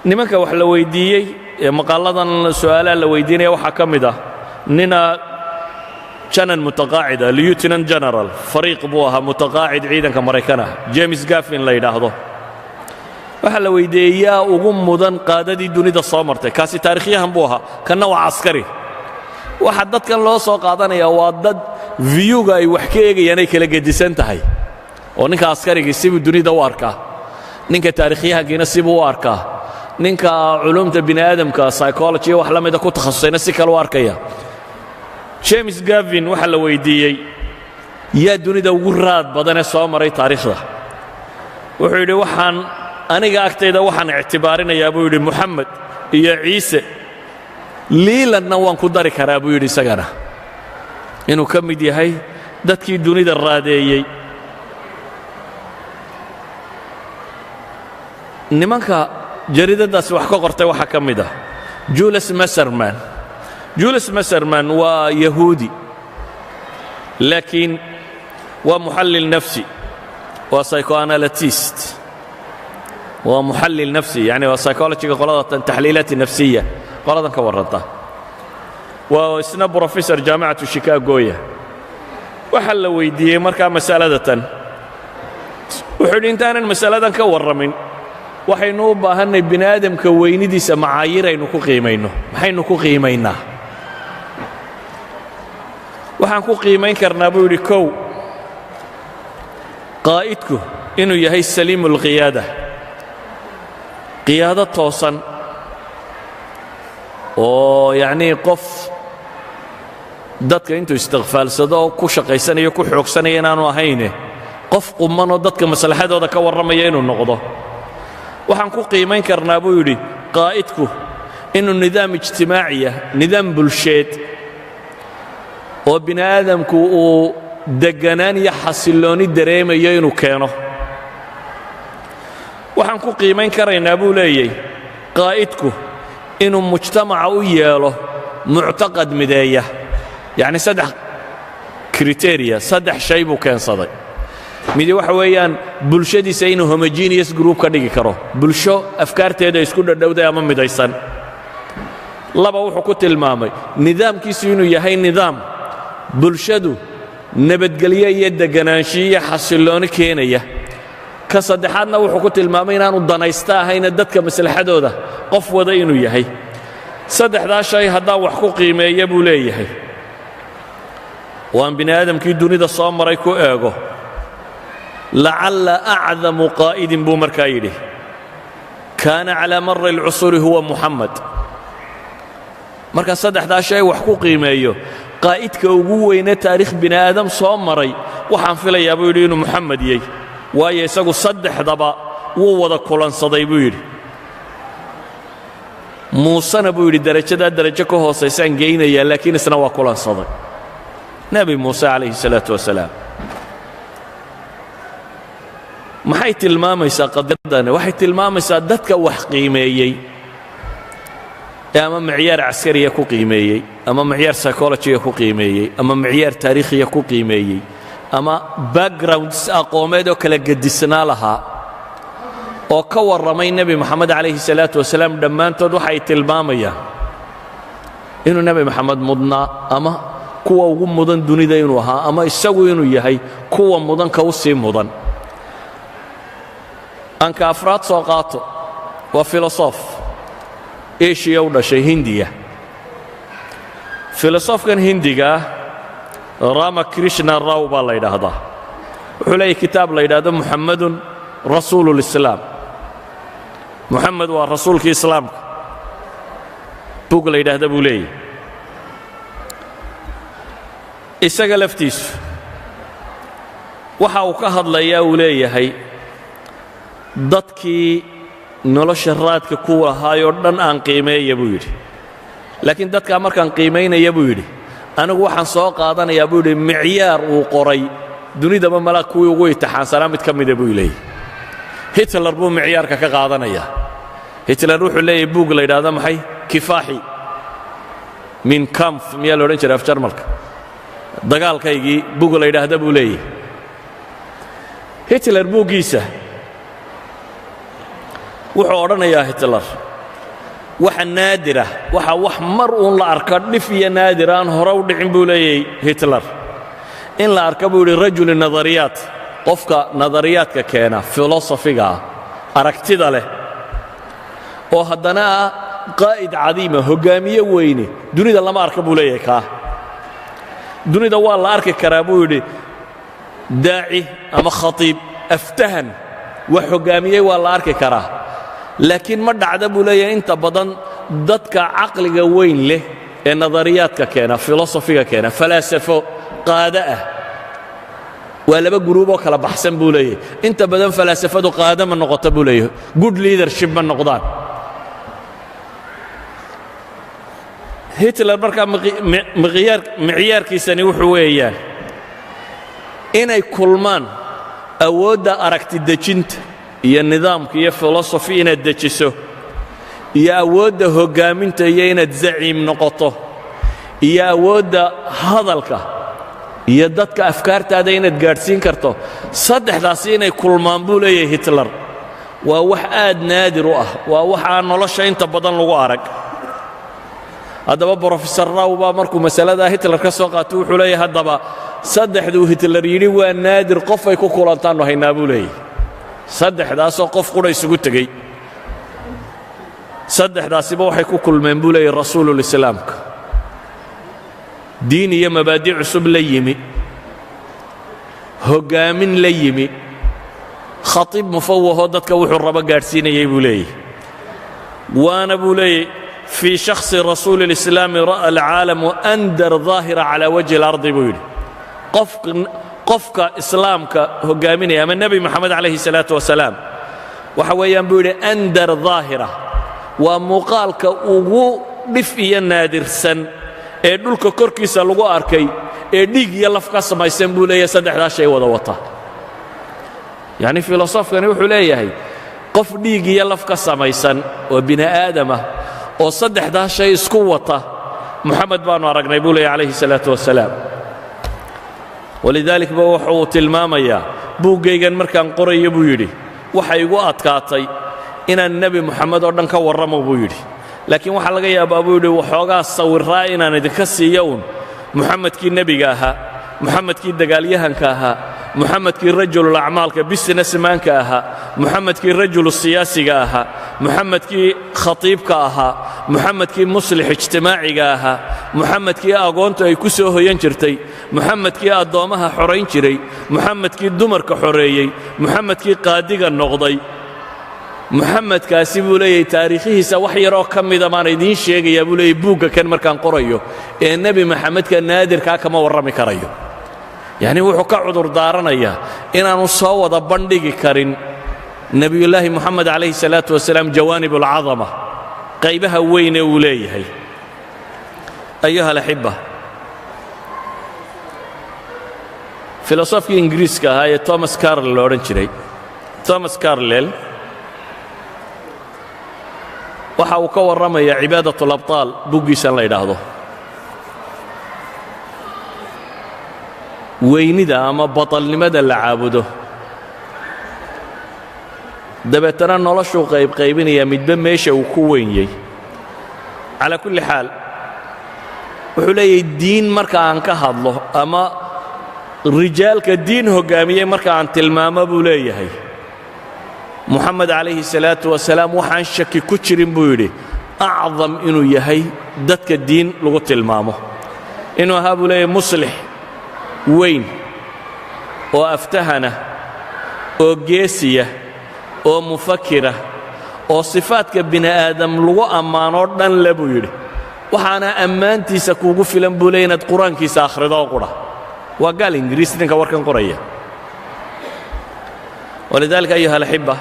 nimanka wax la weyddiiyey ee maqaaladan su'aalaha la weyddiinaya waxaa ka mid ah nina janan mutaqaacida lieutenant general fariiq buu ahaa mutaqaacid ciidanka maraykan ah james gaffin la yidhaahdo waxaa la weyddiiyey yaa ugu mudan qaadadii dunida soo martay kaasi taarikhyahan buu ahaa kanna waa caskari waxa dadkan loo soo qaadanayaa waa dad viyuga ay wax ka eegayaan ay kala gedisan tahay oo ninka askarigii sibuu dunida u arkaa ninka taarikhyahankiina sibuu u arkaa ninka culumta bini aadamka psychology wax la mida ku takhasusayna si kale u arkaya james gavin waxaa la weyddiiyey yaa dunida ugu raad badanee soo maray taariikhda wuxuu yidhi waxaan aniga agtayda waxaan ictibaarinayaa buu yidhi moxamed iyo ciise liilanna waan ku dari karaa buu yidhi isagana inuu ka mid yahay dadkii dunida raadeeyey nimanka jariidadaasi wax ka qortay waxaa ka mid ah julius maserman waa yahuudi laakiin waa muxallil nafsi waa psychoanalytist waa muxallil nafsi yani waa psychologyga qolada taxliilaat nafsiya qoladan ka warranta waa isna professor jaamacatu shikaagoya waxaa la weyddiiyey markaa masaladatan wuxuu yidhi intaanan masaladan ka warramin waxaynu u baahannay bini aadamka weynidiisa macaayir aynu ku qiimayno maxaynu ku qiimaynaa waxaan ku qiimayn karnaa buu yidhi kow qaa'idku inuu yahay saliimu اlqiyaada qiyaado toosan oo yacnii qof dadka intuu istikfaalsado oo ku shaqaysanayo ku xoogsanaya inaanu ahayne qof qumanoo dadka maslaxadooda ka warramaya inuu noqdo waxaan ku qiimayn karnaa buu yidhi qaa'idku inuu nidaam ijtimaaciya nidaam bulsheed oo bini aadamku uu degganaan iyo xasillooni dareemayo inuu keeno waxaan ku qiimayn karaynaa buu leeyahy qaa'idku inuu mujtamaca u yeelo muctaqad mideeya yacni saddex kriteriya saddex shay buu keensaday midi waxa weeyaan bulshadiisa inuu homogeneous group ka dhigi karo bulsho afkaarteeda isku dhadhowday ama midaysan laba wuxuu ku tilmaamay nidaamkiisu inuu yahay nidaam bulshadu nabadgelyo iyo deganaanshiyo iyo xasillooni keenaya ka saddexaadna wuxuu ku tilmaamay inaanu danaysta ahayna dadka maslaxadooda qof wada inuu yahay saddexdaa shay haddaan wax ku qiimeeya buu leeyahay waan bini aadamkii dunida soo maray ku eego lacalla acdamu qaa'idin buu markaa yidhi kaana calaa mari alcusuuri huwa muxamed markaan saddexdaa shay wax ku qiimeeyo qaa'idka ugu weyne taariikh bini aadam soo maray waxaan filayaa buu yidhi inuu muxamed yahay waayo isagu saddexdaba wuu wada kulansaday buu yidhi muusena buu yidhi darajadaa darajo ka hoosaysaan geynayaa laakiin isna waa kulansaday nebi muuse calayhi salaatu wasalaam maxay tilmaamaysaa qadiyadani waxay tilmaamaysaa dadka wax qiimeeyey ee ama micyaar caskariya ku qiimeeyey ama micyaar psychologiga ku qiimeeyey ama micyaar taariikhiya ku qiimeeyey ama backgrounds aqoomeed oo kala gedisnaa lahaa oo ka warramay nebi moxamed calayhi salaatu wasalaam dhammaantood waxay tilmaamayaan inuu nebi moxamed mudnaa ama kuwa ugu mudan dunida inuu ahaa ama isagu inuu yahay kuwa mudanka u sii mudan anka afraad soo qaato waa filosof Asia u dhashay Hindiya filosofkan Hindiga Ramakrishna Rao baa la yidhaahdaa wuxuu leeyahay kitaab la yidhaahdo Muhammadun Rasuulul Islaam Muhammad waa rasuulkii islaamka bug la yidhaahda buu leeyahay isaga laftiisu waxa uu ka hadlayaa uu leeyahay dadkii nolosha raadka ku lahaayoo dhan aan qiimeeya buu yidhi laakiin dadkaa markaan qiimaynaya buu yidhi anigu waxaan soo qaadanayaa buu yidhi micyaar uu qoray dunidaba malaa kuwii ugu intixaansanaa mid ka mida buu leeyahay Hitler buu micyaarka ka qaadanayaa Hitler wuxuu leeyahay bug la yidhaahdo maxay kifaaxi min kampf miyaa la odhan jiray af jarmalka dagaalkaygii bug la yidhaahda buu leeyahay Hitler buuggiisa wuxuu odhanayaa Hitler waxa naadira waxa wax mar uun la arka dhif iyo naadir aan hore u dhicin buu leeyahay Hitler in la arka buu yidhi rajul nadariyaat qofka nadariyaadka keena filosofiga aragtida leh oo haddana qaa'id cadiima hogaamiye weyne dunida lama arka buu leeyahay ka dunida waa la arki karaa buu yidhi daaci ama khatiib aftahan wax hogaamiyey waa la arki karaa laakiin ma dhacda buu leeyahay inta badan dadka caqliga weyn leh ee nadariyaadka keena filosofiga keena falaasafo qaada ah waa laba guruuboo kala baxsan buu leeyahay inta badan falaasafadu qaada ma noqota buu leeyahay good leadership ma noqdaan Hitler markaa micyaarkiisani wuxuu weeyaan inay kulmaan awoodda aragti dejinta iyo nidaamka iyo filosofi inaad dejiso iyo awoodda hogaaminta iyo inaad zaciim noqoto iyo awoodda hadalka iyo dadka afkaartaada inaad gaadhsiin karto saddexdaasi inay kulmaan buu leeyahay Hitler waa wax aad naadir u ah waa wax aan nolosha inta badan lagu arag haddaba Professor Rao baa markuu masalada Hitler ka soo qaatay wuxuu leeyahay haddaba saddexduu Hitler yidhi waa naadir qof ay ku kulantaan haynaa buu leeyahay saddexdaasoo qof qura isugu tegey saddexdaasiba waxay ku kulmeen buu leeyahay rasuulul islaamka diin iyo mabaadi' cusub la yimi hogaamin la yimi khatiib mufawwaho dadka wuxuu raba gaadhsiinayay buu leeyahay waana buu leeyahay في شخص رسول الإسلام رأى العالم أندر ظاهرة على وجه الأرض بيقول قفك إسلامك هجاميني أما النبي محمد عليه الصلاة والسلام وحويان بيقول أندر ظاهرة ومقالك أغو دفئي النادر سن إدولك كركيسة لغو أركي إديك يلفك سما يسنبول يسدح ذا شيء وضوطه يعني فيلسوف كان يقول لي قف ديك يلفك سما يسن وبناء آدمه oo saddexdaa shay isku wata Muhammad baanu aragnay buu leeyahay alayhi salaatu wasalaam walidalik baa wuxuu tilmaamayaa buugaygan markaan qorayo buu yidhi waxa igu adkaatay inaan nabi Muhammad oo dhan ka warramo buu yidhi laakiin waxa laga yaabaa buu yidhi waxoogaa sawiraa inaan idinka siiyo Muhammadkii nabiga ahaa Muhammadkii dagaalyahanka ahaa Muhammadkii rajulul acmaalka businessmanka ahaa Muhammadkii rajul siyaasiga ahaa Muhammadkii khatiibka ahaa Muhammadkii muslix ijtimaaciga ahaa Muhammadkii aqoonta ay ku soo hoyan jirtay Muhammadkii adoomaha xoreyn jiray Muhammadkii dumarka xoreeyay Muhammadkii qaadiga noqday Muhammadkaasi buu leeyahay taariikhiisa wax yar oo kamida maan idin sheegaya buu leeyahay buugga kan markaan qorayo ee nabi Muhammadka naadirka kama warrami karayo يعني wuxuu ka cudur daaranayaa inaanu soo wada bandhigi karin nabiyullaahi Muhammad alayhi salaatu wasalaam jawaanib al-azama qaybaha weyn ee uu leeyahay ayuha al-ahibba filosofkii ingiriiska ahaa ee Thomas Carlyle loo oran jiray Thomas Carlyle waxa uu ka warramayaa cibaadatul abtaal buuggiisa la yiraahdo weynida ama batalnimada la caabudo dabeetana noloshu qaybinaya midba meesha uu ku weyniyay ala kulli xaal wuxuu leeyahay diin marka aan ka hadlo ama rijaalka diin hoggaamiyey marka aan tilmaamo buu leeyahay muxamed calayhi salaatu wasalaam waxaan shaki ku jirin buu yidhi acdam inuu yahay dadka diin lagu tilmaamo inuu ahaa buu leeyahay muslix weyn oo aftahana oo geesiya oo mufakira oo sifaadka bini aadam lagu ammaanoo dhan le buu yidhi waxaana ammaantiisa kuugu filan buu leeyahay inaad qur-aankiisa akhrido oo qudha waa gaal ingiriis ninka warkan qoraya walidaalika ayuha alaxiba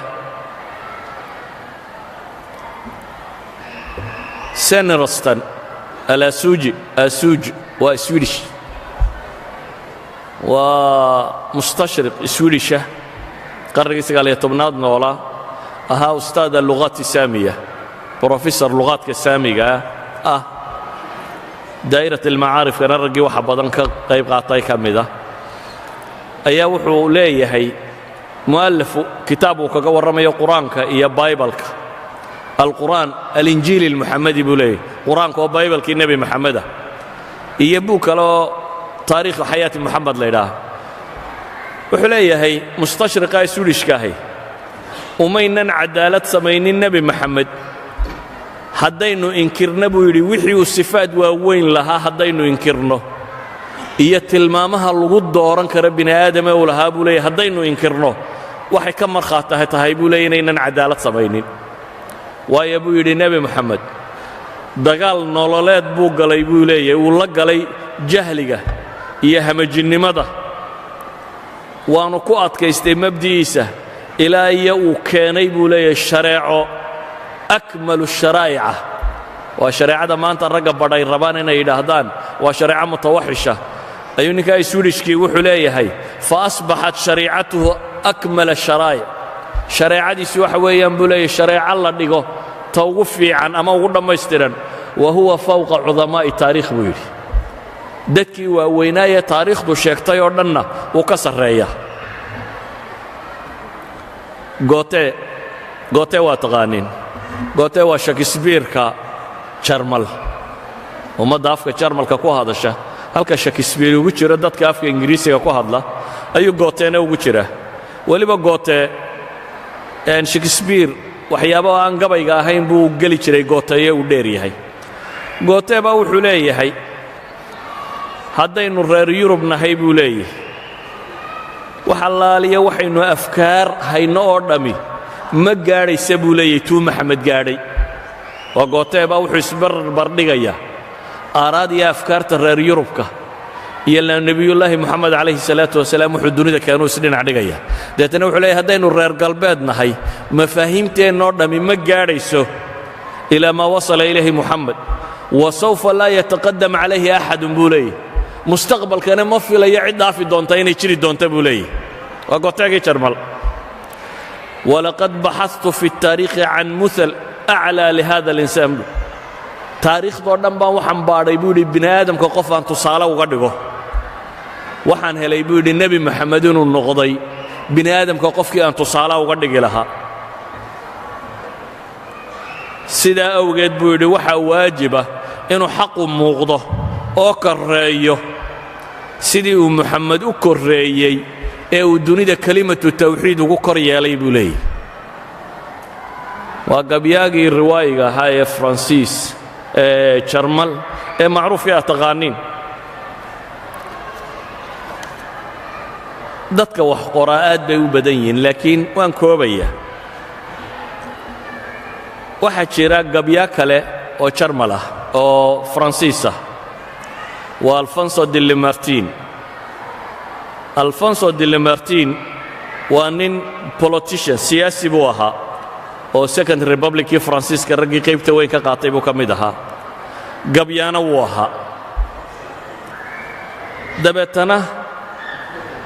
senerostan alasuuji waa swedish waa mustashriq swedisha qarnigii 19aad noolaa ahaa ustaad allugaat saamiya brofesor lugaadka saamiga ah daa'irat almacaarifkana raggii waxa badan ka qayb qaatay ka mida ayaa wuxuu leeyahay mu'alafu kitaab uu kaga warramayo qur-aanka iyo baybalka alqur'aan alinjiili almuxamadi buu leeyahay qur-aanka oo baybalkii nebi maxameda iyo buu kaloo taariikhu xayaati muxamed la ydhaaha wuxuu leeyahay mustashriqa swedishkaahay umaynan cadaalad samaynin nebi maxamed haddaynu inkirno buu yidhi wixii uu sifaad waaweyn lahaa haddaynu inkirno iyo tilmaamaha lagu dooran kara bini aadame uu lahaa buu leeyahy haddaynu inkirno waxay ka markhaati tahay buu leeyahy inaynan cadaalad samaynin waayo buu yidhi nebi moxamed dagaal nololeed buu galay buu leeyahay uu la galay jahliga iyo hamajinnimada waanu ku adkaystay mabdi'iisa ilaa iyo uu keenay buu leeyahay shareeco akmalu sharaa'ica waa shareecada maanta ragga badhay rabaan inay yidhaahdaan waa shareeco mutawaxisha ayuu ninkaa swedishkii wuxuu leeyahay fa asbaxat shariicatuhu akmala sharaa'ic shareecadiisi waxa weeyaan buu leeyahay shareeco la dhigo ta ugu fiican ama ugu dhammaystiran wa huwa fawqa cudamaa'i taariikh buu yidhi dadkii waaweynaaye taariikhdu sheegtay oo dhanna wuu ka sarreeya goote waa taqaaniin goote waa shakisbiirka jarmal ummadda afka jarmalka ku hadasha halka shakisbiir ugu jiro dadka afka ingiriisiga ku hadla ayuu gooteena ugu jira weliba goote shakisbiir waxyaabo aan gabayga ahayn buu geli jiray gooteeye uu dheer yahay goote baa wuxuu leeyahay haddaynu reer yurub nahay buu leeyahay wax allaaliya waxaynu afkaar hayno oo dhammi ma gaadhaysa buu leeyahay tuu maxamed gaadhay waa gootee baa wuxuu isbarbardhigayaa aaraad iyo afkaarta reer yurubka iyo nebiyullaahi moxamed calayhi salaatu wasalaam wuxuu dunida keenuu isdhinac dhigaya deetana wuxuu leeyahay haddaynu reer galbeed nahay mafaahiimteennoo dhammi ma gaadhayso ilaa maa wasala ilayhi moxamed wa sawfa laa yataqadam calayhi axadun buu leeyahay mustaqbalkana ma filayo cid dhaafi doonta inay jiri doonta buu leeyahay waa gooteegii jarmal walaqad baxadtu fi اtaariikhi can muhal aclaa lihada alinsaan taariikhdoo dhan baan waxaan baadhay buu yidhi bini aadamka qof aan tusaale uga dhigo waxaan helay buu yidhi nebi moxamed inuu noqday bini aadamka qofkii aan tusaale uga dhigi lahaa sidaa awgeed buu yidhi waxaa waajiba inuu xaqu muuqdo oo korreeyo sidii uu moxamed u korreeyey ee uu dunida kelimatu tawxiid ugu kor yeelay buu leeyahy waa gabyaagii riwaayiga ahaa ee faransiis ee jarmal ee macruufkii aad taqaaniin dadka wax qoraa aad bay u badan yihiin laakiin waan koobaya waxaa jira gabyaa kale oo jarmal ah oo faransiis ah waa alfonso de lamartine alfonso de lamartine waa nin politician siyaasi buu ahaa oo second republickii faransiiska raggii qaybta weyn ka qaatay buu ka mid ahaa gabyaana wuu ahaa dabeetana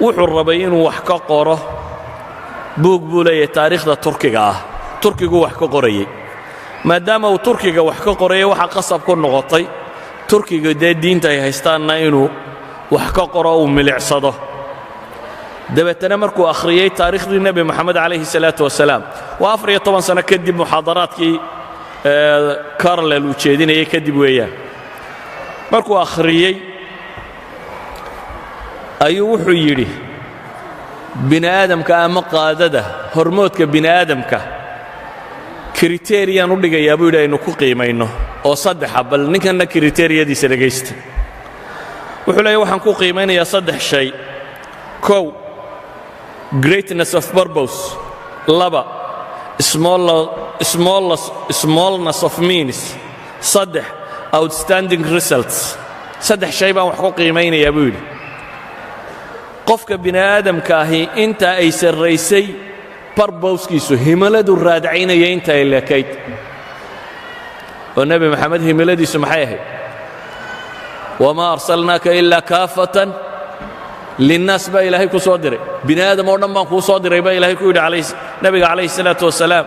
wuxuu rabay inuu wax ka qoro buug buu leeyahay taariikhda turkiga ah turkigu wax ka qorayey maadaama uu turkiga wax ka qorayay waxaa qasab ku noqotay turkiga dee diinta ay haystaanna inuu wax ka qoro uu milicsado dabeetana markuu akhriyey taariikhdii nebi moxamed calayhi salaatu wasalaam waa 14 sano kadib muxaadaraadkii carlel uu jeedinayay kadib weeyaan markuu akhriyey ayuu wuxuu yidhi bini aadamka ama qaadada hormoodka bini aadamka kriteeriyaan u dhigayaa buu yidhi aynu ku qiimayno oo saddexa bal ninkanna kriteeriyadiisa dhegaysta wuxuu leeyahy waxaan ku qiimaynayaa saddex shay kow greatness of purpose laba smallness of means saddex outstanding results saddex shay baan wax ku qiimaynayaa buu yidhi qofka bini aadamka ahi inta ay sarraysay barbowskiisu himiladu raadacaynaya inta ay leekayd oo nebi maxamed himiladiisu maxay ahayd wamaa arsalnaaka ilaa kaafatan linnaas baa ilaahay ku soo diray bini aadam oo dhan baan kuu soo diray baa ilaahay ku yidhi nebiga calayhi salaatu wasalaam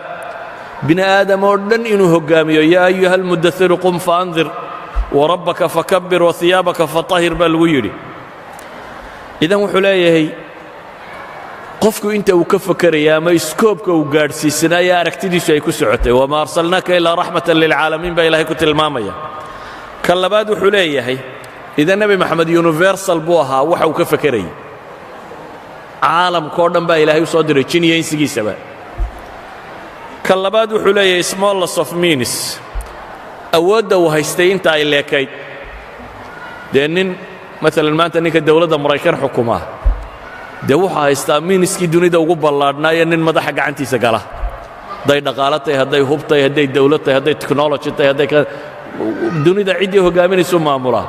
bini aadam oo dhan inuu hoggaamiyo yaa ayuha almudairu qum faandir warabbaka fakabbir wahiyaabaka fatahir baa lagu yidhi idan wuxuu leeyahay qofku inta uu ka fakeraya ama iskoobka uu gaadhsiisanaya aragtidiisu ay ku socotay wamaa arsalnaaka ilaa raxmatan lilcaalamiin baa ilaahay ku tilmaamaya ka labaad wuxuu leeyahay idan nebi maxamed universal buu ahaa waxa uu ka fakerayay caalamkao dhan baa ilaahay u soo diray jin iyo insigiisaba ka labaad wuxuu leeyahay smallness of means awoodda uu haystay inta ay leekayd dee nin maalan maanta ninka dawladda maraykan xukumaa dee wuxuu haystaa miiniskii dunida ugu ballaadhnaayo nin madaxa gacantiisa gala hadday dhaqaalo tahay hadday hub tahay hadday dawlad tahay hadday technology tahay hadday dunida ciddii hoggaaminaysu maamulaa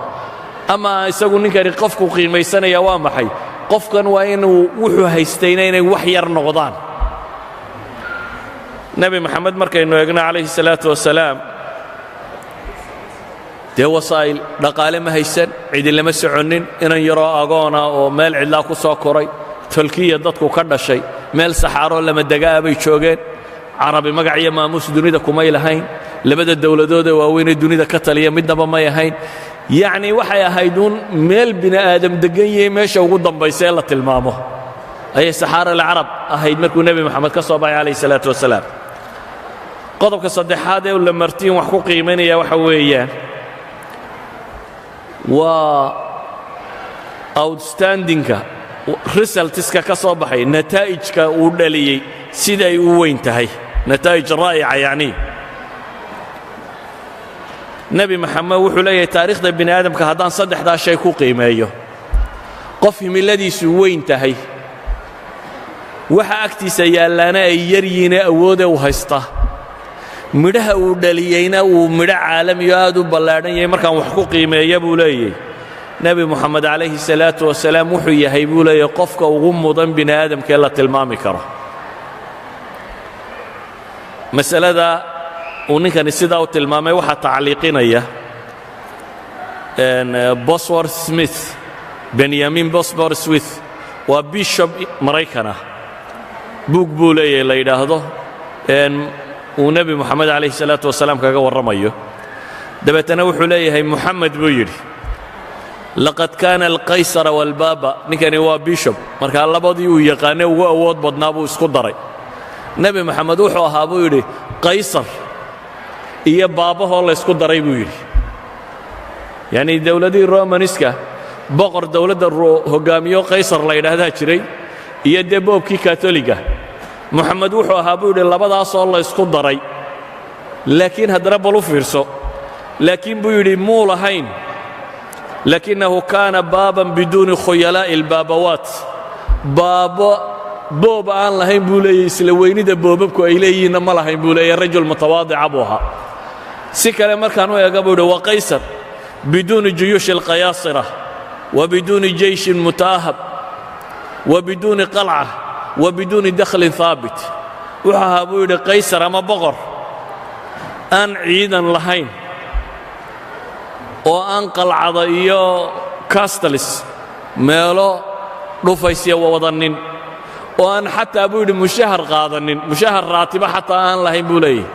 ama isagu ninkani qofku qiimaysanaya waa maxay qofkan waa inuu wuxuu haystayna inay wax yar noqdaan nebi maxamed markaynu eegno calayhi salaatu wasalaam dee wasaa'il dhaqaale ma haysan cidi lama soconnin inan yaroo agoona oo meel cidlaa ku soo koray tolkiya dadku ka dhashay meel saxaaroo lama degaa bay joogeen carabi magac iyo maamuus dunida kumay lahayn labada dawladoodee waaweynee dunida ka taliya midnaba may ahayn yacnii waxay ahayd uun meel bini aadam deggan yahay meesha ugu dambaysa ee la tilmaamo ayay saxaara alcarab ahayd markuu nebi moxamed ka soo baxay calayhi salaatu wasalaam qodobka saddexaad ee la martiin wax ku qiimaynaya waxa weeyaan waa outstandingka resultska ka soo baxay nataa'ijka uu dhaliyey siday u weyn tahay nataa'ij raa'ica yacnii nebi maxamed wuxuu leeyahay taariikhda bini aadamka haddaan saddexdaa shay ku qiimeeyo qof himiladiisu weyn tahay waxa agtiisa yaallaana ay yar yihiinee awoodee u haysta midhaha uu dhaliyeyna uu midho caalamiyo aad u ballaadhan yahay markaan wax ku qiimeeya buu leeyahay nebi moxamed calayhi salaatu wasalaam wuxuu yahay buu leeyahay qofka ugu mudan bini aadamkee la tilmaami karo masalada uu ninkani sidaa u tilmaamay waxaa tacliiqinaya bosworth smith benyamin bosworth smith waa bishop maraykanah buug buu leeyahay la yidhaahdo uu nebi moxamed calayhi salaatu wasalaam kaga warramayo dabeetana wuxuu leeyahay moxamed buu yidhi laqad kaana alqaysara waalbaaba ninkani waa bishop markaa labadii uu yaqaanay ugu awood badnaa buu isku daray nebi moxamed wuxuu ahaa buu yidhi qaysar iyo baabahoo laysku daray buu yidhi yacnii dawladihii romaniska boqor dawladda hoggaamiyo qaysar la yidhaahdaa jiray iyo dee boobkii katoliga moxamed wuxuu ahaa buu yidhi labadaasoo laysku daray laakiin haddana bal u fiirso laakiin buu yidhi muu lahayn lakinahu kaana baaban biduuni khuyalaa'i albaabawaat baabo boob aan lahayn buu leeyahy isla weynida boobabku ay leeyihiinna ma lahayn buu leeyahy rajul mutawaadica buu ahaa si kale markaan u eega buu yidhi waa qaysar biduuni juyuushi alqayaasira wa biduuni jeyshin mutaahab wa biduuni qalca wa biduuni dakhlin haabit wuxuu ahaa buu yidhi qaysar ama boqor aan ciidan lahayn oo aan qalcada iyo castalis meelo dhufaysya wadanin oo aan xataa buu yidhi mushahar qaadanin mushahar raatiba xataa aan lahayn buu leeyahy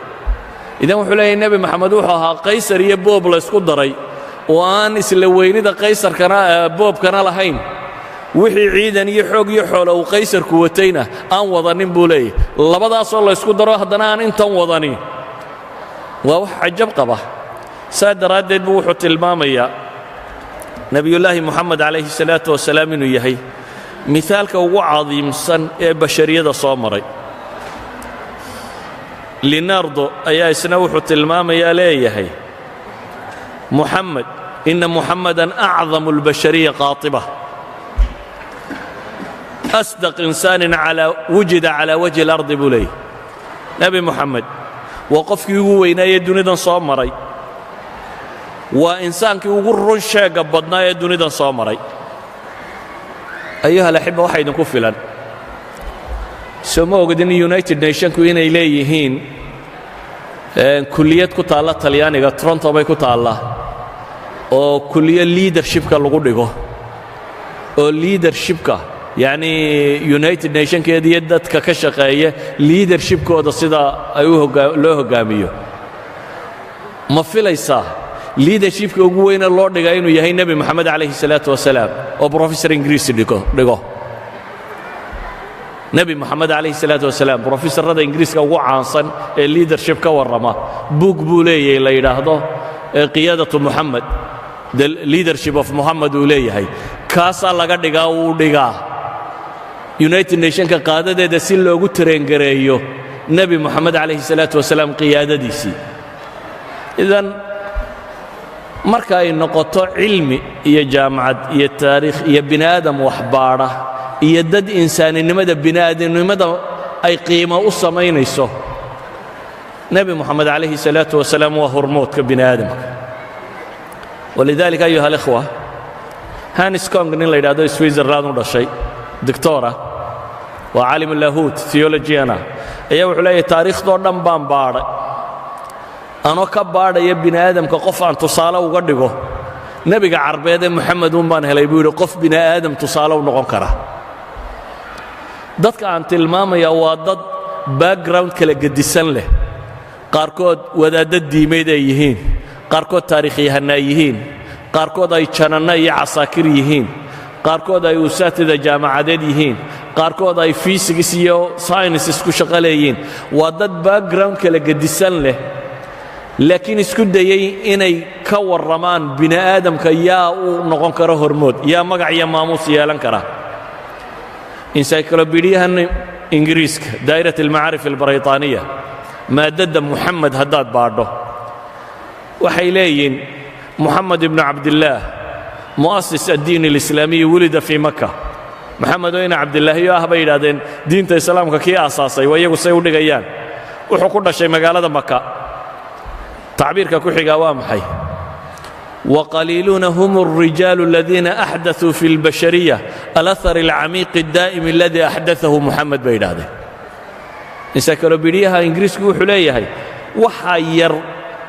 idan wuxuu leeyahay nebi moxamed wuxuu ahaa qaysar iyo boob laysku daray oo aan isla weynida qaysarkana boobkana lahayn wixii ciidan iyo xoog iyo xoolo uu qaysarku watayna aan wadanin buu leeyahy labadaasoo laysku daro haddana aan intan wadanin waa wax cajab qaba saa daraaddeed buu wuxuu tilmaamayaa nebiyullaahi moxamed calayhi salaatu wasalaam inuu yahay mihaalka ugu cadiimsan ee bashariyada soo maray. linardo ayaa isna wuxuu tilmaamayaa leeyahay muxamed ina muxamadan acdamu اlbashariya qaatiba asdaq insaanin wujida calaa wajhi اlardi buu leeyay. nebi moxamed waa qofkii ugu weynaayee dunidan soo maray, waa insaankii ugu run sheega badnaa ee dunidan soo maray. ayuha alaxiba waxa idinku filan soo ma ogdin united nationku inay leeyihiin kulliyad ku taalla talyaaniga toronto bay ku taallaa oo kulliyo leadershipka lagu dhigo, oo leadershipka yacni united nationkeeda iyo dadka ka shaqeeya leadershipkooda sida ay loo hoggaamiyo. ma filaysaa leadershipka ugu weyne loo dhigaa inuu yahay nebi moxamed calayhi salaatu wasalaam oo professor ingiriisi dhigo? nebi moxamed calayhi salaatu wasalaam professorrada ingiriiska ugu caansan ee leadership ka warrama buug buu leeyahay la yidhaahdo qiyaadatu moxamed, the leadership of moxamed uu leeyahay. kaasaa laga dhigaa uu dhigaa united nationka qaadadeeda si loogu tareengareeyo nebi moxamed calayhi salaatu wasalaam qiyaadadiisii. idan marka ay noqoto cilmi iyo jaamacad iyo taariikh iyo bini aadam waxbaadha iyo dad insaaninimada bini'aadamnimada ay qiimo u samaynayso, nebi moxamed calayhi salaatu wasalaam waa hormoodka bini aadamka. walidaalika ayuha alikhwa, hanis kong nin la yidhahdo switzerland u dhashay doctora, waa caalim lahuut theologiana, ayaa wuxuu leeyahay taariikhdoo dhan baan baadhay anoo ka baadhaya bini aadamka qof aan tusaale uga dhigo nebiga carbeed ee moxamed un baan helay buu yidhi qof bini aadam tusaale u noqon kara. dadka aan tilmaamaya waa dad background kala gedisan leh, qaarkood wadaadda diimeed ay yihiin, qaarkood taariikhyahanna ay yihiin, qaarkood ay jananno iyo casaakir yihiin, qaarkood ay usaatida jaamacadeed yihiin, qaarkood ay physics iyo sciences ku shaqo leeyihiin. waa dad background kala gedisan leh, laakiin isku dayey inay ka warramaan bini aadamka yaa uu noqon karo hormood, yaa magac iyo maamuus yeelan kara. encyclopediyahan ingiriiska daa'irat almacaarif albaraytaaniya maadadda muxamed haddaad baadho waxay leeyihiin muxamed ibnu cabdillaah mu'asis addiin alislaamiyi wulida fii maka. moxamed oo ina cabdilaahiyo ah bay yidhahdeen diinta islaamka kii aasaasay, waa iyagu say u dhigayaan. wuxuu ku dhashay magaalada maka. tacbiirka ku xigaa waa maxay? وقليلون هم الرجال الذين أحدثوا في البشرية الأثر العميق الدائم الذي أحدثه محمد بيداده. encyclopediyaha ingiriisku wuxuu leeyahay waxaa yar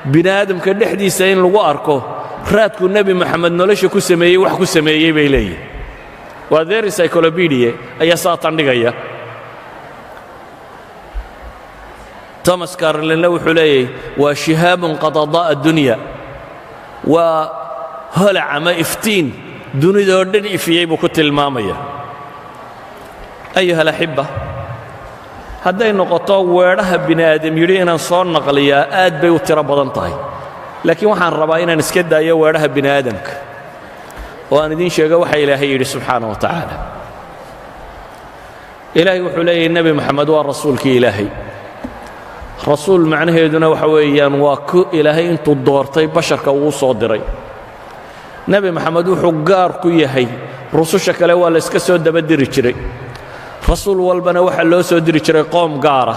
bini aadamka dhexdiisa in lagu arko raadku nebi moxamed nolosha ku sameeyey wax ku sameeyey bay leeyihin. waa their encyclopedia ayaa saa tandhigaya. thomas carlinle wuxuu leeyahay waa shihaabun qad adaa dunya, waa holac ama iftiin dunidoo dhan ifiyey buu ku tilmaamaya. ayuha alaxiba, hadday noqoto weedhaha bini aadam yidhi inaan soo naqliyaa aad bay u tiro badan tahay, laakiin waxaan rabaa inaan iska daayo weedhaha bini aadamka oo aan idiin sheego waxa ilaahay yidhi subxaana wa tacaala. ilaahay wuxuu leeyahay nebi moxamed waa rasuulkii ilaahay. rasuul macnaheeduna waxa weeyaan waa ku ilaahay intuu doortay basharka uu soo diray. nebi moxamed wuxuu gaar ku yahay rususha kale waa la iska soo dabadiri jiray, rasuul walbana waxa loo soo diri jiray qoom gaara.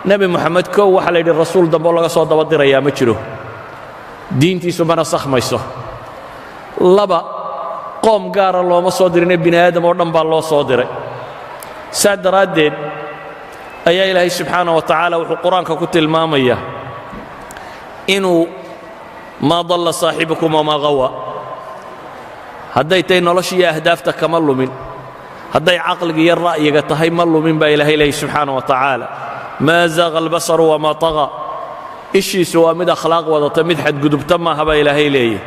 nebi moxamed kow waxaa la yidhi rasuul dambeoo laga soo dabadirayaa ma jiro, diintiisu mana sakhmayso. laba, qoom gaara looma soo dirine bini aadam oo dhan baa loo soo diray. saa daraaddeed ayaa ilaahay subxaana wa tacaala wuxuu qur-aanka ku tilmaamaya inuu maa dalla saaxibukum wamaa qawa. hadday tahay noloshiiyo ahdaafta kama lumin, hadday caqliga iyo ra'yiga tahay ma lumin baa ilaahay leeyahy subxaana wa tacaala. maa zaaqa albasaru wamaa taqa. ishiisu waa mid akhlaaq wadata, mid xadgudubta maaha baa ilaahay leeyahy.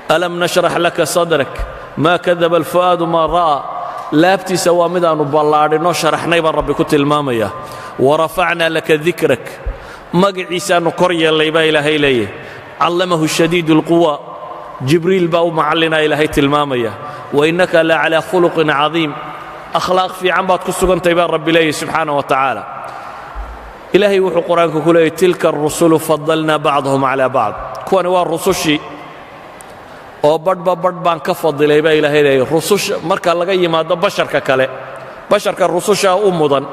alam nashrax laka sadrak maa kadaba alfu'aadu maa ra'aa. laabtiisa waa mid aannu ballaadhinoo sharaxnay baan rabbi ku tilmaamaya. warafacnaa laka dikrak. magaciisaannu kor yeellay baa ilaahay leeyahy. callamahu shadiidu alquwa jibriil baa u macallina ilaahay tilmaamaya wainaka la calaa khuluqin cadiim akhlaaq fiican baad ku sugantahay baa rabbi leeyahy subxaana wa tacaala ilaahay wuxuu qur-aanka ku leeyahy tilka arusulu fadalnaa bacdahum calaa bacd kuwani waa rusushii oo badhba badh baan ka fadilay baa ilaahay leeyahy rususha marka laga yimaado basharka kale basharka rusushaa u mudan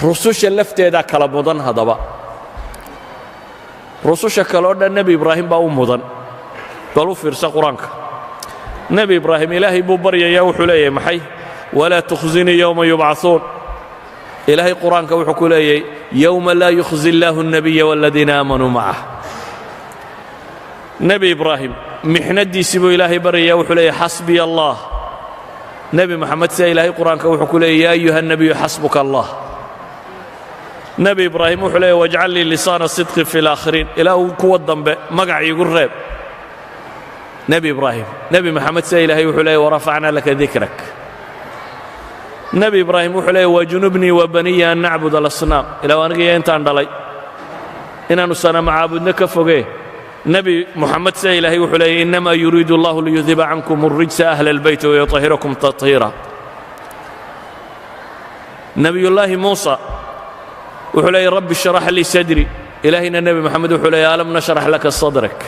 rususha lafteedaa kala mudan haddaba rususha kale oo dhan nebi ibraahim baa u mudan bal u fiirsa qur-aanka nebi ibraahim ilaahay buu baryayaa wuxuu leeyahay maxay walaa tukhzinii yowma yubcaثuun ilaahay qur-aanka wuxuu ku leeyahay yowma laa yukhzi illaahu الnabiya wاladiina aamanuu macah nebi ibraahim mixnadiisii buu ilaahay baryayaa wuxuu leeyahay xasbiya allah nebi moxamed sida ilaahay qur-aanka wuxuu ku leeyahy yaa ayuha الnabiyu xasbuka allah nebi ibraahim wuxuu leeyahy wajcal lii lisaana sidqin fi اlaakhiriin ilaahu kuwa dambe magac iigu reeb nebi ibraahim nebi moxamed sida ilaahay wuxuu leeyahy warafacnaa laka dikrak nebi ibraahim wuxuu leeyahy wajunubnii wa baniya an nacbud alasnaam ilaahu anigiyo intaan dhalay inaannu sanama caabudno ka fogee nebi moxamed sida ilaahay wuxuu leeyahy innamaa yuriidu allahu liyudhiba cankum الrijsa ahla اlbayt wayuطahirakum taطhiira nebiyullaahi muusa wuxuu leeyahy rabbi shrax lii sadri ilaahayna nebi moxamed wuxuu leeyahy alam nashrax laka sadrak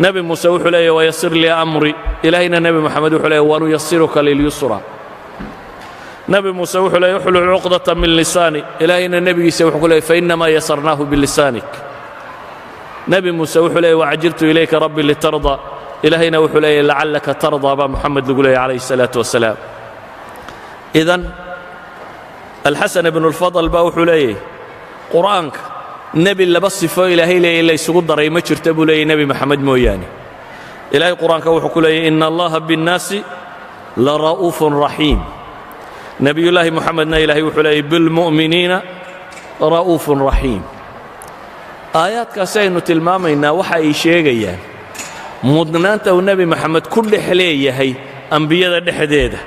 nebi muuse wuxuu leeyahy wayasir lii amri ilaahayna nebi moxamed wuxuu leeyahy wanuyasiruka lilyusra nebi muuse wuxuu leeyahy uxlul cuqdata min lisaani ilaahayna nebigiisa wuxuu ku leeyahy fainamaa yasarnaahu bilisaanik nebi muuse wuxuu leeyahy wacajiltu ilayka rabbi litarda ilaahayna wuxuu leeyahy lacallaka tardaa baa moxamed lagu leeyahy calayhi الsalaaةu wasalaam idan alxasan ibnu اlfadl baa wuxuu leeyahy qur'aanka nebi laba sifo ilaahay leeyahy la ysugu daray ma jirta buu leeyahy nebi moxamed mooyaane ilaahay qur'aanka wuxuu ku leeyahy ina allaha biاnnaasi lara'uufun raxiim nebiyullaahi moxamedna ilaahay wuxuu leeyahy bilmu'miniina ra'uufun raxiim aayaadkaasi aynu tilmaamaynaa waxa ay sheegayaan mudnaanta uu nebi moxamed ku dhex leeyahay ambiyada dhexdeeda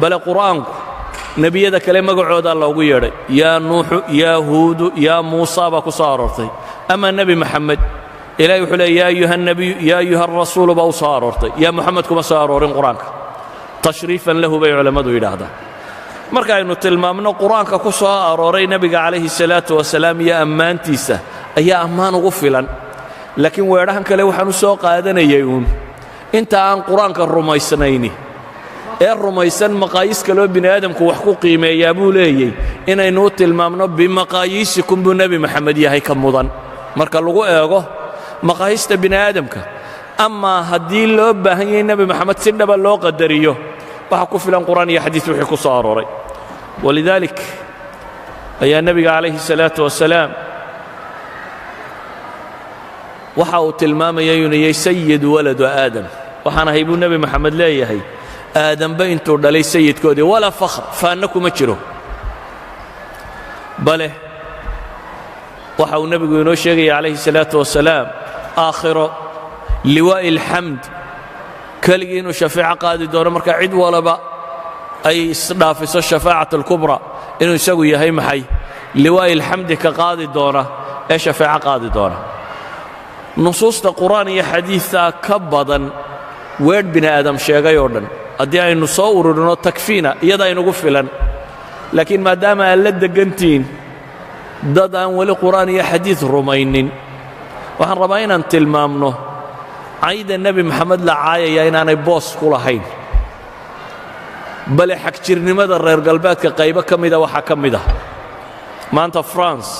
bale qur'aanku nebiyada kale magacoodaa loogu yeedhay yaa nuuxu yaa huudu yaa muusa baa ku soo aroortay ama nebi moxamed ilahay wuxuu leey yaa ayuha الnabiyu yaa ayuha الrasuulu baa u soo aroortay yaa moxamed kuma soo aroorin qur-aanka tashriifan lahu bay culammadu yidhaahdaan marka aynu tilmaamno qur-aanka ku soo arooray nebiga calayhi الsalaaةu wasalaam iyo ammaantiisa ayaa ammaan ugu filan laakiin weedhahan kale waxaan u soo qaadanayay uun inta aan qur-aanka rumaysnayni ee rumaysan maqaayiis kaloo bini aadamku wax ku qiimeeyaa buu leeyey inaynu u tilmaamno bimaqaayiisikum buu nebi moxamed yahay ka mudan marka lagu eego maqaayiista bini aadamka amaa haddii loo baahan yahay nebi moxamed si dhaba loo qadariyo waxa ku filan qur'aan iyo xadiis wixii ku soo arooray walidaalik ayaa nebiga calayhi الsalaaةu wasalaam waxa uu tilmaamaya inuu yahay sayidu waladu aadam waxaan ahay buu nebi moxamed leeyahay aadamba intuu dhalay sayidkoodii walaa fakhr faanna kuma jiro bale waxa uu nebigu inoo sheegaya calayhi الsalaaةu wasalaam aakhiro liwaa'i اlxamd keligii inuu shafeeco qaadi doono marka cid walaba ay isdhaafiso shafaacaة اlkubra inuu isagu yahay maxay liwaa'i اlxamdi ka qaadi doona ee shafeeco qaadi doona nusuusta qur'aan iyo xadiiثaa ka badan weedh bini aadam sheegay oo dhan haddii aynu soo ururino takfiina iyadaa inugu filan laakiin maadaama aad la deggantihiin dad aan weli qur'aan iyo xadiid rumaynin waxaan rabaa inaan tilmaamno cayda nebi moxamed la caayaya inaanay boos ku lahayn bale xagjirnimada reer galbeedka qaybo ka mida waxaa ka mid ah maanta france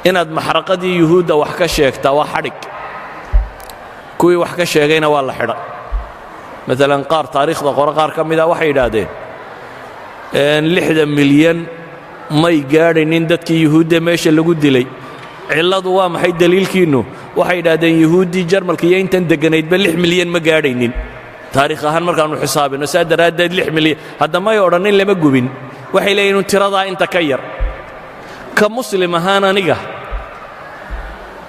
inaad maxraqadii yuhuudda wax ka sheegtaa waa xadhig kuwii wax ka sheegayna waa la xidha maalan qaar taariikhda qore qaar ka mida waxay yidhaahdeen 60 milyan may gaadhaynin dadkii yuhuudda meesha lagu dilay cilladu waa maxay daliilkiinnu waxay yidhaahdeen yuhuuddii jarmalka iyo intan degganaydba 6 milyan ma gaadhaynin taariikh ahaan markaannu xisaabinno saa daraaddeed 6 milyan hadda may odhannin lama gubin waxay leeyihin tiradaa inta ka yar ka muslim ahaan aniga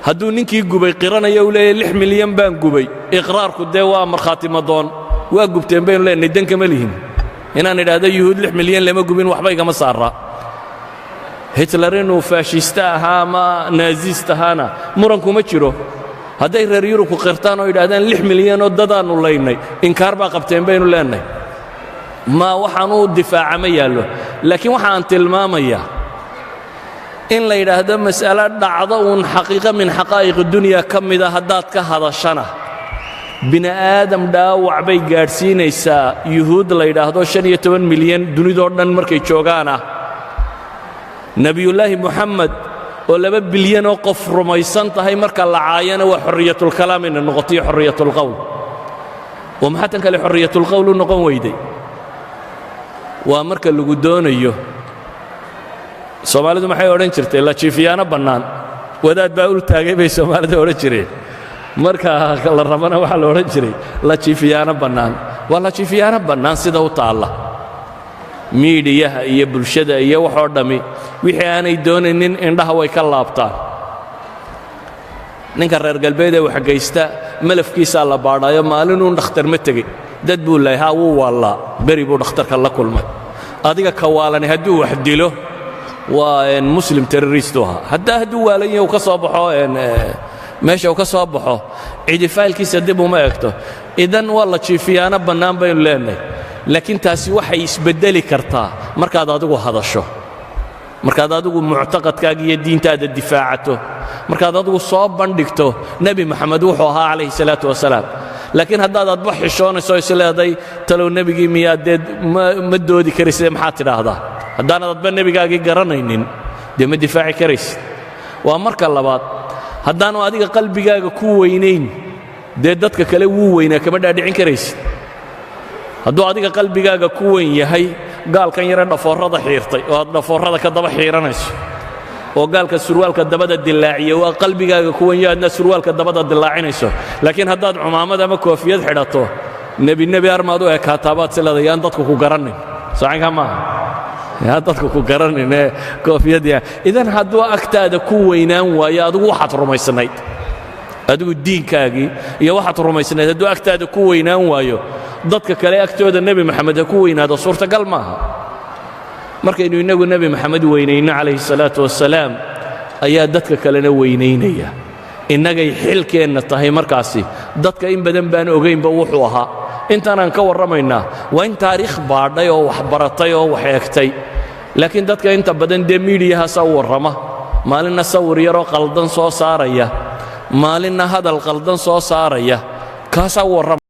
hadduu ninkii gubay qiranaya uu leeyahy 6 milyan baan gubay iqraarku dee waa markhaati madoon waa gubteen baynu leenahay dan kama lihin inaan idhaahdo yuhuud 6 milyan lama gubin waxba igama saarraa hitler inuu faashista ahaa ama naazist ahaana muran kuma jiro hadday reer yurubku qirtaan oo yidhaahdaan 6 milyan oo dadaannu laynay inkaar baa qabteen baynu leenahay ma waxaan u difaaca ma yaallo laakiin waxaan tilmaamayaa in la yidhaahdo mas'alo dhacdo uun xaqiiqo min xaqaa'iq dunya ka mida haddaad ka hadashana bini aadam dhaawac bay gaadhsiinaysaa yuhuud la yidhaahdo 15 milyan dunidoo dhan markay joogaana nebiyullaahi moxamed oo 2 bilyan oo qof rumaysan tahay marka la caayana waa xorriyatulkalaam inay noqotiyo xorriyatulqowl oo maxaa tan kale xorriyatulqowl u noqon weyday waa marka lagu doonayo soomaalidu maxay odhan jirtay la jiifiyaano bannaan wadaad baa ul taagay bay soomaalida odhan jireen marka la rabana waxaa la odhan jiray la jiifiyaano bannaan waa la jiifiyaano bannaan sida u taalla miidiyaha iyo bulshada iyo waxoo dhammi wixii aanay doonaynin indhaha way ka laabtaan ninka reer galbeed ee waxgaysta malafkiisaa la baadhaayo maalinuu dhakhtar ma tegey dad buu leeyahay haa wuu waallaa beri buu dhakhtarka la kulmay adiga ka waalani hadduu wax dilo waa muslim terroristu ahaa hadduu waalan yahay uu ka soo baxo meesha uu ka soo baxo cidi faylkiisa dib uma egto idan waa la jiifiyaano bannaan baynu leenahay laakiin taasi waxay isbeddeli kartaa markaad adigu hadasho markaad adigu muctaqadkaaga iyo diintaada difaacato markaad adigu soo bandhigto nebi moxamed wuxuu ahaa calayhi salaatu wasalaam laakiin haddaad adba xishoonayso isleeday talow nebigii miyaad dee ma doodi karaysid maxaad tidhaahdaa haddaanad adba nebigaagii garanaynin dee ma difaaci karaysid waa marka labaad haddaanu adiga qalbigaaga ku weynayn dee dadka kale wuu weynaa kama dhaadhicin karaysid hadduu adiga qalbigaaga ku weyn yahay gaalkan yare dhafoorrada xiirtay oo aad dhafoorrada ka daba xiiranayso oo gaalka surwaalka dabada dilaaciya waa qalbigaaga ku weyn yahay adna surwaalka dabada dilaacinayso laakiin haddaad cumaamad ama koofiyad xidhato nebi armaad u ekaataabaad sileeda yaan dadku ku garanin saacinka maaha yaan dadku ku garanin ee koofiyadya idan hadduu agtaada ku weynaan waayo adigu waxaad rumaysnayd adigu diinkaagii iyo waxaad rumaysnayd hadduu agtaada ku weynaan waayo dadka kale agtooda nebi moxamed ha ku weynaado suurtagal maaha markaynu innagu nebi moxamed weynayno calayhi salaatu wasalaam ayaa dadka kalena weynaynaya innagay xilkeenna tahay markaasi dadka in badan baan ogaynba wuxuu ahaa intaanaan ka warramaynaa waa in taariikh baadhay oo wax baratay oo wax eegtay laakiin dadka inta badan dee miidiyahaasaa u warrama maalinna sawir yaroo qaldan soo saaraya maalinna hadal qaldan soo saaraya kaasaa u warrama